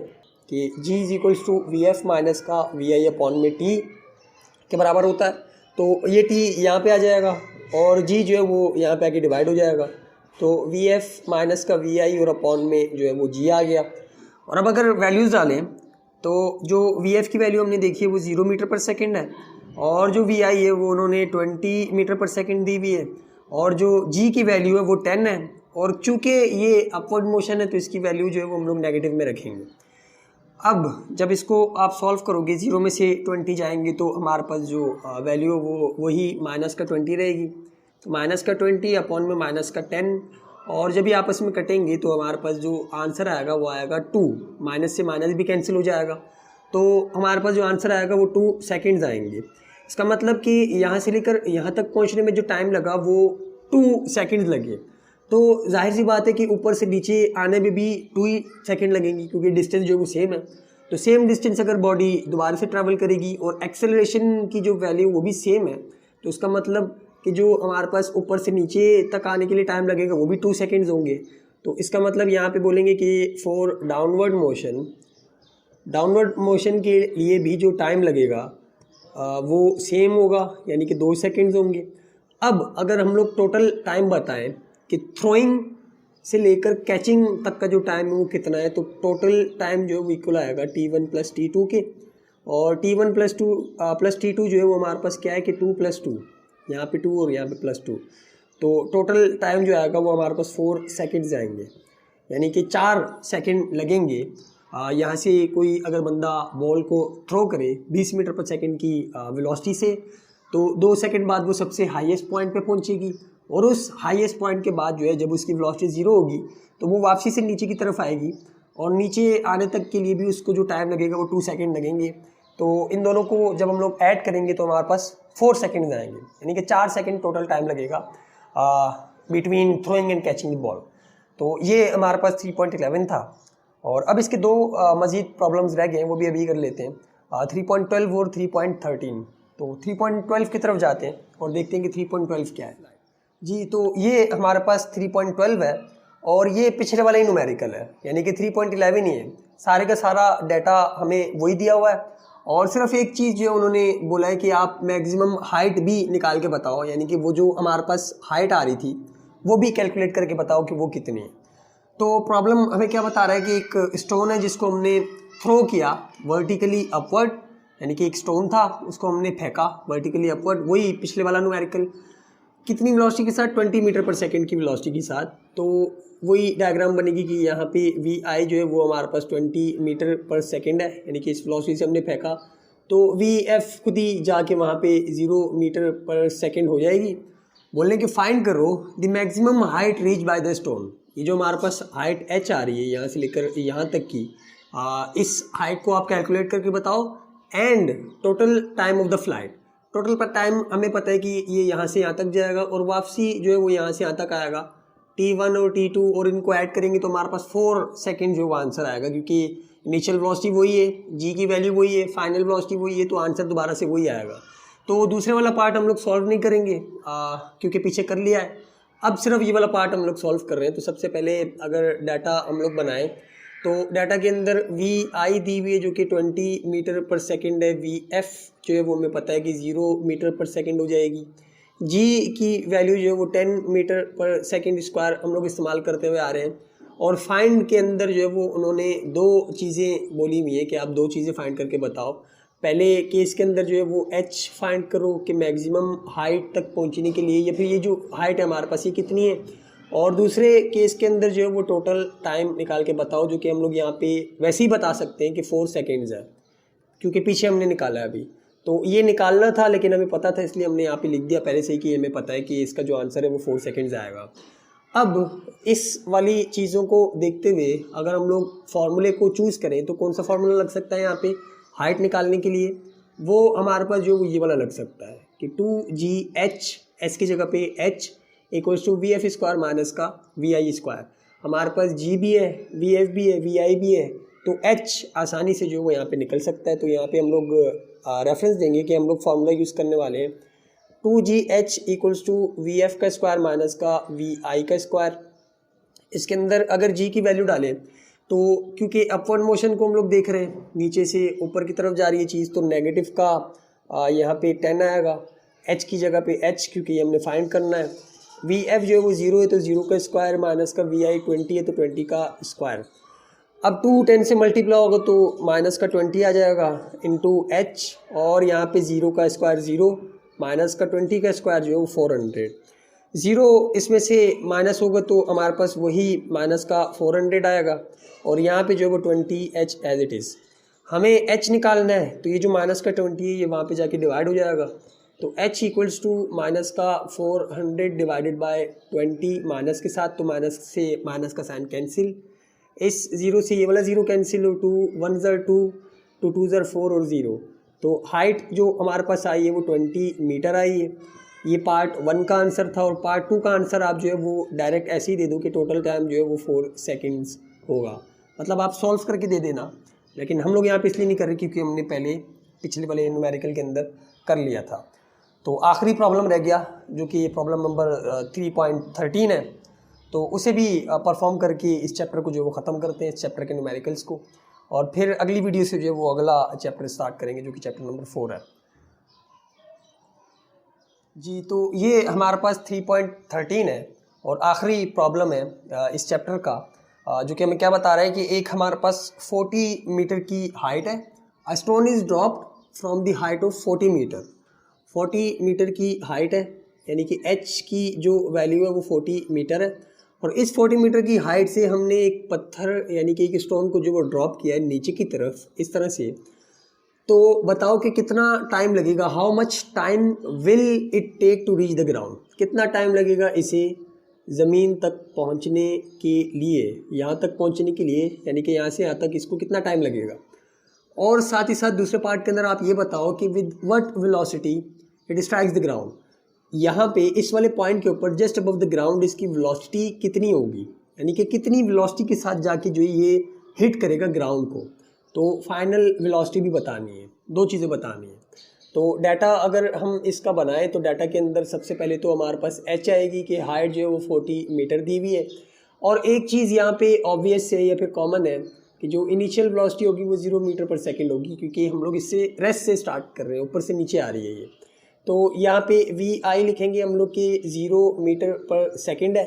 कि G = VF माइनस का VI अपॉन में T के बराबर होता है, तो ये T यहाँ पे आ जाएगा और G जो है वो यहाँ पे आके डिवाइड हो जाएगा। तो VF माइनस का VI और अपॉन में जो है वो G आ गया। और अब अगर वैल्यूज़ डालें तो जो VF की वैल्यू हमने देखी है वो 0 मीटर पर सेकंड है और जो VI है वो उन्होंने 20 मीटर पर सेकंड दी हुई है और जो G की वैल्यू है वो 10 है। और चूँकि ये अपवर्ड मोशन है तो इसकी वैल्यू जो है वो हम लोग नेगेटिव में रखेंगे। अब जब इसको आप सॉल्व करोगे 0 में से 20 जाएंगे तो हमारे पास जो वैल्यू है वो वही -20 रहेगी। तो -20 अपॉन में -10 और जब ये आपस में कटेंगे तो हमारे पास जो आंसर आएगा वो आएगा 2, माइनस से माइनस भी कैंसिल हो जाएगा, तो हमारे पास जो आंसर आएगा वो 2 सेकेंड्स आएंगे। इसका मतलब कि यहाँ से लेकर यहाँ तक पहुँचने में जो टाइम लगा वो 2 सेकेंड्स लगे। तो जाहिर सी बात है कि ऊपर से नीचे आने में भी 2 ही सेकेंड लगेंगी, क्योंकि डिस्टेंस जो वो सेम है। तो सेम डिस्टेंस अगर बॉडी दोबारा से ट्रैवल करेगी और एक्सेलरेशन की जो वैल्यू वो भी सेम है, तो इसका मतलब कि जो हमारे पास ऊपर से नीचे तक आने के लिए टाइम लगेगा वो भी 2 सेकेंड्स होंगे। तो इसका मतलब यहाँ पे बोलेंगे कि फॉर डाउनवर्ड मोशन के लिए भी जो टाइम लगेगा वो सेम होगा, यानी कि 2 सेकेंड्स होंगे। अब अगर हम लोग टोटल टाइम बताएं कि थ्रोइंग से लेकर कैचिंग तक का जो टाइम है वो कितना है, तो टोटल टाइम जो है वो इक्वल आएगा T1 प्लस T2 के, और T1 प्लस T2 जो है वो हमारे पास क्या है कि 2 प्लस 2, यहाँ पे 2 और यहाँ पे प्लस 2, तो टोटल टाइम जो आएगा वो हमारे पास 4 सेकेंड्स आएंगे, यानी कि 4 सेकेंड लगेंगे। यहाँ से कोई अगर बंदा बॉल को थ्रो करे 20 मीटर पर सेकेंड की वेलोसिटी से, तो 2 सेकेंड बाद वो सबसे हाईएस्ट पॉइंट पे पहुँचेगी, और उस हाईएस्ट पॉइंट के बाद जो है जब उसकी वेलोसिटी 0 होगी तो वो वापसी से नीचे की तरफ आएगी, और नीचे आने तक के लिए भी उसको जो टाइम लगेगा वो 2 सेकेंड लगेंगे। तो इन दोनों को जब हम लोग ऐड करेंगे तो हमारे पास 4 सेकेंड आएंगे, यानी कि 4 सेकेंड टोटल टाइम लगेगा between throwing and catching the ball. तो ये हमारे पास 3.11 था। और अब इसके 2 मज़ीद प्रॉब्लम्स रह गए हैं, वो भी अभी कर लेते हैं, 3.12 और 3.13। तो 3.12 की तरफ जाते हैं और देखते हैं कि 3.12 क्या है जी। तो ये हमारे पास 3.12 है, और ये पिछले वाला ही न्यूमेरिकल है, यानी कि 3.11 ही है। सारे का सारा डाटा हमें वही दिया हुआ है, और सिर्फ एक चीज़ जो उन्होंने बोला है कि आप मैक्सिमम हाइट भी निकाल के बताओ, यानी कि वो जो हमारे पास हाइट आ रही थी वो भी कैलकुलेट करके बताओ कि वो कितनी है। तो प्रॉब्लम हमें क्या बता रहा है कि एक स्टोन है जिसको हमने थ्रो किया वर्टिकली अपवर्ड, यानी कि एक स्टोन था उसको हमने फेंका वर्टिकली अपवर्ड, वही पिछले वाला न्यूमेरिकल, कितनी वेलोसिटी के साथ, 20 मीटर पर सेकंड की वेलोसिटी के साथ। तो वही डायग्राम बनेगी कि यहाँ पे वी आई जो है वो हमारे पास 20 मीटर पर सेकंड है, यानी कि इस वेलोसिटी से हमने फेंका, तो वी एफ खुद ही जाके वहाँ पे 0 मीटर पर सेकंड हो जाएगी। बोलने कि फाइंड करो the maximum height reach by the stone. ये जो हमारे पास हाइट h आ रही है यहाँ से लेकर यहाँ तक की, इस हाइट को आप कैलकुलेट करके बताओ, and total time of the flight. Total पर टाइम हमें पता है कि ये यहाँ से यहाँ तक जाएगा, और वापसी जो है वो यहाँ से यहाँ तक आएगा, T1 और T2, और इनको ऐड करेंगे तो हमारे पास 4 सेकेंड जो वो आंसर आएगा, क्योंकि इनिशियल वेलोसिटी वही है, जी की वैल्यू वही है, फाइनल वेलोसिटी वही है, तो आंसर दोबारा से वही आएगा। तो दूसरे वाला पार्ट हम लोग सॉल्व नहीं करेंगे क्योंकि पीछे कर लिया है। अब सिर्फ ये वाला पार्ट हम लोग सॉल्व कर रहे हैं। तो सबसे पहले अगर डाटा हम लोग बनाएं तो डाटा के अंदर वी आई दी हुई है जो कि 20 मीटर पर सेकंड है, वी एफ जो है वो हमें पता है कि 0 मीटर पर सेकंड हो जाएगी, जी की वैल्यू जो है वो 10 मीटर पर सेकंड स्क्वायर हम लोग इस्तेमाल करते हुए आ रहे हैं। और फाइंड के अंदर जो है वो उन्होंने 2 चीज़ें बोली हुई है कि आप 2 चीज़ें फाइंड करके बताओ। पहले केस के अंदर जो है वो h फाइंड करो कि मैक्सिमम हाइट तक पहुंचने के लिए, या फिर ये जो हाइट है हमारे पास ये कितनी है, और दूसरे केस के अंदर जो है वो टोटल टाइम निकाल के बताओ, जो कि हम लोग यहाँ पे वैसे ही बता सकते हैं कि 4 सेकेंड्स है, क्योंकि पीछे हमने निकाला है अभी। तो ये निकालना था लेकिन हमें पता था, इसलिए हमने यहाँ पे लिख दिया पहले से ही कि हमें पता है कि इसका जो आंसर है वो 4 सेकेंड्स आएगा। अब इस वाली चीज़ों को देखते हुए अगर हम लोग फार्मूले को चूज़ करें तो कौन सा फार्मूला लग सकता है यहाँ पे हाइट निकालने के लिए, वो हमारे पास जो ये वाला लग सकता है कि 2GH, एस की जगह पे h equals to V F square minus का वी आई स्क्वायर। हमारे पास जी भी है, वी एफ भी है, वी आई भी है, तो h आसानी से जो वो यहाँ पे निकल सकता है। तो यहाँ पे हम लोग रेफरेंस देंगे कि हम लोग फार्मूला यूज़ करने वाले हैं 2GH equals to V F का स्क्वायर माइनस का वी आई का स्क्वायर। इसके अंदर अगर जी की वैल्यू डालें तो क्योंकि अपवर्ड मोशन को हम लोग देख रहे हैं, नीचे से ऊपर की तरफ जा रही है चीज़, तो नेगेटिव का यहाँ पे 10 आएगा, h की जगह पे h क्योंकि हमने फाइंड करना है। वी एफ जो है वो 0 है तो 0 का स्क्वायर माइनस का वी आई 20 है तो 20 का स्क्वायर। अब 2 10 से मल्टीप्लाई होगा तो माइनस का 20 आ जाएगा इंटू h, और यहाँ पे 0 का स्क्वायर 0 माइनस का 20 का स्क्वायर जो है वो 400। 0 इसमें से माइनस होगा तो हमारे पास वही माइनस का 400 आएगा, और यहाँ पे जो है वो 20h एज इट इज़। हमें h निकालना है तो ये जो माइनस का 20 है ये वहाँ पे जाके डिवाइड हो जाएगा, तो h इक्वल्स टू माइनस का 400 डिवाइडेड बाय 20 माइनस के साथ, तो माइनस से माइनस का साइन कैंसिल, इस जीरो से ये वाला जीरो कैंसिल हो, 2 1 ज़र 2 2 2 ज़र 4 और 0। तो हाइट जो हमारे पास आई है वो 20 मीटर आई है। ये पार्ट 1 का आंसर था, और पार्ट 2 का आंसर आप जो है वो डायरेक्ट ऐसे ही दे दो कि टोटल टाइम जो है वो 4 सेकेंड्स होगा। मतलब आप सॉल्व करके दे देना, लेकिन हम लोग यहाँ पे इसलिए नहीं कर रहे क्योंकि हमने पहले पिछले वाले न्यूमेरिकल के अंदर कर लिया था। तो आखिरी प्रॉब्लम रह गया जो कि प्रॉब्लम नंबर 3.13 है, तो उसे भी परफॉर्म करके इस चैप्टर को जो है वो ख़त्म करते हैं, इस चैप्टर के न्यूमेरिकल्स को, और फिर अगली वीडियो से जो है वो अगला चैप्टर स्टार्ट करेंगे जो कि चैप्टर नंबर 4 है जी। तो ये हमारे पास 3.13 है और आखिरी प्रॉब्लम है इस चैप्टर का, जो कि हमें क्या बता रहा है कि एक हमारे पास 40 मीटर की हाइट है। A stone is dropped from the height of 40 metre. 40 metre की हाइट है, यानी कि h की जो वैल्यू है वो 40 मीटर है, और इस 40 मीटर की हाइट से हमने एक पत्थर यानी कि एक स्टोन को जो वो ड्रॉप किया है नीचे की तरफ इस तरह से। तो बताओ कि कितना टाइम लगेगा, how much time will it take to reach the ground. कितना टाइम लगेगा इसे ज़मीन तक पहुंचने के लिए, यहाँ तक पहुंचने के लिए, यानी कि यहाँ से यहाँ तक इसको कितना टाइम लगेगा। और साथ ही साथ दूसरे पार्ट के अंदर आप ये बताओ कि with what velocity it strikes the ground. यहाँ पे इस वाले पॉइंट के ऊपर जस्ट अबव द ग्राउंड इसकी वेलोसिटी कितनी होगी, यानी कि कितनी वेलोसिटी के साथ जाके जो ये हिट करेगा ग्राउंड को। तो फाइनल वेलोसिटी भी बतानी है, दो चीज़ें बतानी है। तो डाटा अगर हम इसका बनाएं तो डाटा के अंदर सबसे पहले तो हमारे पास h आएगी कि हाइट जो है वो 40 मीटर दी हुई है, और एक चीज़ यहाँ पे ऑब्वियस है या फिर कॉमन है कि जो इनिशियल वेलोसिटी होगी वो 0 मीटर पर सेकंड होगी, क्योंकि हम लोग इससे रेस्ट से स्टार्ट कर रहे हैं, ऊपर से नीचे आ रही है ये। तो यहाँ पे vi लिखेंगे हम लोग कि 0 मीटर पर सेकंड है।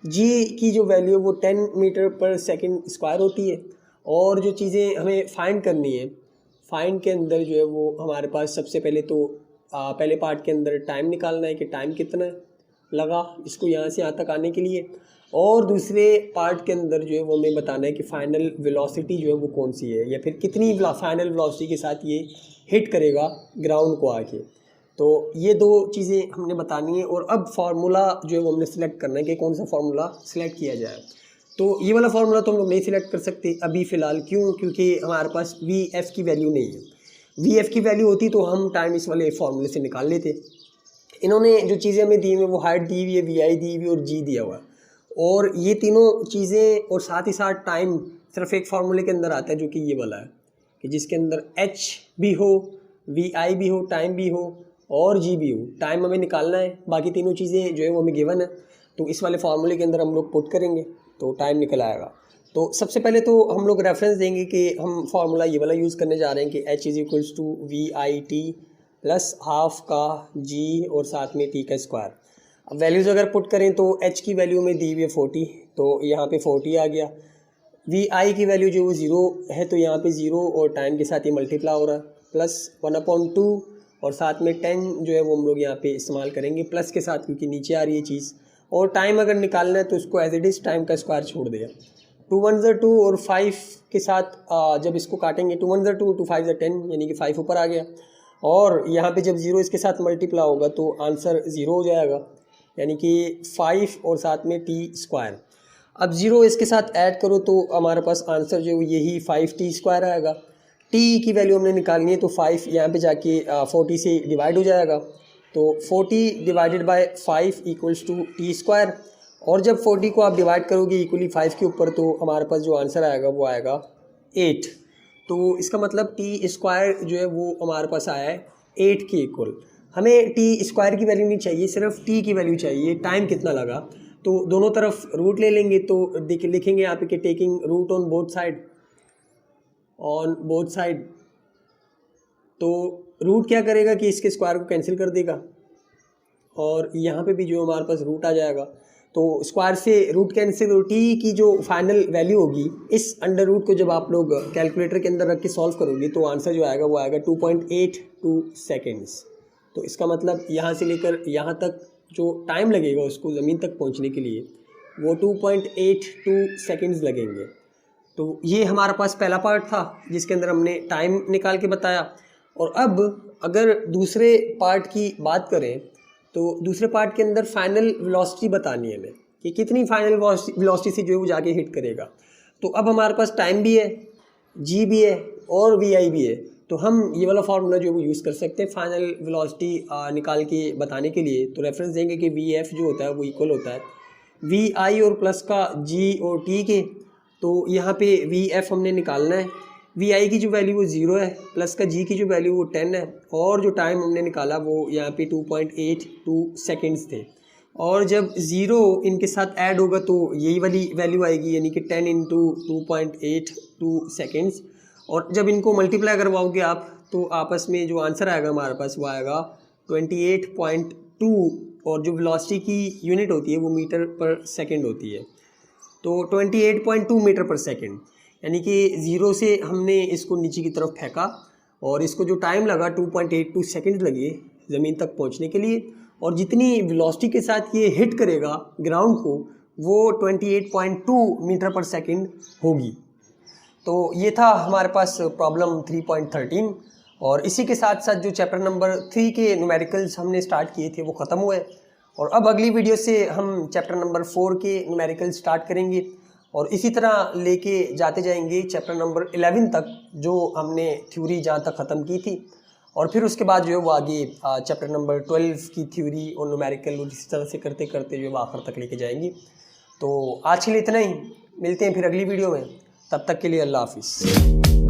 g की जो वैल्यू है वो 10 मीटर पर सेकंड स्क्वायर होती है। और जो चीज़ें हमें फाइंड करनी है, फाइंड के अंदर जो है वो हमारे पास सबसे पहले तो पहले पार्ट के अंदर टाइम निकालना है कि टाइम कितना लगा इसको यहाँ से यहाँ तक आने के लिए, और दूसरे पार्ट के अंदर जो है वो हमें बताना है कि फाइनल वेलोसिटी जो है वो कौन सी है, या फिर कितनी फाइनल वेलोसिटी के साथ ये हिट करेगा ग्राउंड को आके। तो ये दो चीज़ें हमने बतानी है, और अब फार्मूला जो है वो हमने सेलेक्ट करना है कि कौन सा फार्मूला सेलेक्ट किया जाए। तो ये वाला फार्मूला तो हम लोग नहीं सिलेक्ट कर सकते अभी फ़िलहाल, क्यों? क्योंकि हमारे पास वी एफ़ की वैल्यू नहीं है। वी एफ़ की वैल्यू होती तो हम टाइम इस वाले फार्मूले से निकाल लेते। इन्होंने जो चीज़ें हमें दी हुई वो हाइट दी हुई है, वी आई दी हुई और जी दिया हुआ है, और ये तीनों चीज़ें और साथ ही साथ टाइम सिर्फ एक फार्मूले के अंदर आता है जो कि ये वाला है, कि जिसके अंदर एच भी हो, वी आई भी हो, टाइम भी हो और जी भी हो। टाइम हमें निकालना है, बाकी तीनों चीज़ें जो है वो हमें गिवन है, तो इस वाले फार्मूले के अंदर हम लोग पुट करेंगे तो टाइम निकल आएगा। तो सबसे पहले तो हम लोग रेफरेंस देंगे कि हम फार्मूला ये वाला यूज़ करने जा रहे हैं कि h is equals to V I T plus half का g और साथ में t का स्क्वायर। अब वैल्यूज़ अगर पुट करें तो h की वैल्यू में दी हुई है 40, तो यहाँ पे 40 आ गया। वी आई की वैल्यू जो वो 0 है, तो यहाँ पे 0 और टाइम के साथ ये मल्टीप्लाई हो रहा है, प्लस 1/2 और साथ में 10 जो है वो हम लोग यहाँ पे इस्तेमाल करेंगे प्लस के साथ, क्योंकि नीचे आ रही है चीज़। और टाइम अगर निकालना है तो उसको एज इट इज़ टाइम का स्क्वायर छोड़ दिया। 2 1 ज़र 2 और 5 के साथ जब इसको काटेंगे 2 1 ज़र 2 2 5 ज़र 10, यानी कि 5 ऊपर आ गया, और यहाँ पे जब 0 इसके साथ मल्टीप्लाई होगा तो आंसर 0 हो जाएगा, यानी कि 5 और साथ में टी स्क्वायर। अब 0 इसके साथ ऐड करो तो हमारे पास आंसर जो यही 5t स्क्वायर आएगा। t की वैल्यू हमने निकालनी है, तो 5 यहाँ पे जाके 40 से डिवाइड हो जाएगा, तो 40 divided by 5 equals to T square. और जब 40 को आप डिवाइड करोगे इक्वली 5 के ऊपर, तो हमारे पास जो आंसर आएगा वो आएगा 8। तो इसका मतलब टी स्क्वायर जो है वो हमारे पास आया है 8 के इक्वल। हमें टी स्क्वायर की वैल्यू नहीं चाहिए, सिर्फ टी की वैल्यू चाहिए, टाइम कितना लगा। तो दोनों तरफ रूट ले लेंगे, तो लिखेंगे यहाँ पे कि taking root on both side. तो रूट क्या करेगा कि इसके स्क्वायर को कैंसिल कर देगा, और यहाँ पे भी जो हमारे पास रूट आ जाएगा, तो स्क्वायर से रूट कैंसिल, और टी की जो फाइनल वैल्यू होगी इस अंडर रूट को जब आप लोग कैलकुलेटर के अंदर रख के सॉल्व करोगे तो आंसर जो आएगा वो आएगा 2.82 सेकेंड्स। तो इसका मतलब यहाँ से लेकर यहाँ तक जो टाइम लगेगा उसको ज़मीन तक पहुँचने के लिए वो 2.82 सेकेंड्स लगेंगे। तो ये हमारे पास पहला पार्ट था जिसके अंदर हमने टाइम निकाल के बताया। और अब अगर दूसरे पार्ट की बात करें तो दूसरे पार्ट के अंदर फाइनल वेलोसिटी बतानी है हमें कि कितनी फाइनल वेलोसिटी से जो है वो जाके हिट करेगा। तो अब हमारे पास टाइम भी है, जी भी है और वी आई भी है। तो हम ये वाला फार्मूला जो है वो यूज़ कर सकते हैं फाइनल वेलोसिटी निकाल के बताने के लिए। तो रेफरेंस देंगे कि वी एफ जो होता है वो इक्वल होता है वी आई और प्लस का जी और टी के। तो यहाँ पे वी एफ हमने निकालना है, वी आई की जो वैल्यू वो 0 है, प्लस का जी की जो वैल्यू वो 10 है, और जो टाइम हमने निकाला वो यहाँ पे 2.82 सेकेंड्स थे। और जब 0 इनके साथ ऐड होगा तो यही वाली वैल्यू आएगी, यानी कि 10 इंटू 2.82 सेकेंड्स। और जब इनको मल्टीप्लाई करवाओगे आप तो आपस में जो आंसर आएगा हमारे पास वो आएगा 28.2, और जो वेलोसिटी की यूनिट होती है वो मीटर पर सेकेंड होती है। तो 28.2 मीटर पर सेकेंड, यानी कि 0 से हमने इसको नीचे की तरफ फेंका और इसको जो टाइम लगा 2.82 सेकेंड लगे ज़मीन तक पहुंचने के लिए, और जितनी वेलोसिटी के साथ ये हिट करेगा ग्राउंड को वो 28.2 मीटर पर सेकेंड होगी। तो ये था हमारे पास प्रॉब्लम 3.13, और इसी के साथ साथ जो चैप्टर नंबर 3 के न्यूमेरिकल्स हमने स्टार्ट किए थे वो ख़त्म हुए। और अब अगली वीडियो से हम चैप्टर नंबर 4 के न्यूमेरिकल स्टार्ट करेंगे और इसी तरह लेके जाते जाएंगे चैप्टर नंबर 11 तक, जो हमने थ्योरी जहाँ तक ख़त्म की थी। और फिर उसके बाद जो है वो आगे चैप्टर नंबर 12 की थ्योरी और न्यूमेरिकल और इसी तरह से करते करते जो है वो आखिर तक लेके जाएंगे। तो आज के लिए इतना ही, मिलते हैं फिर अगली वीडियो में, तब तक के लिए अल्लाह हाफिज़।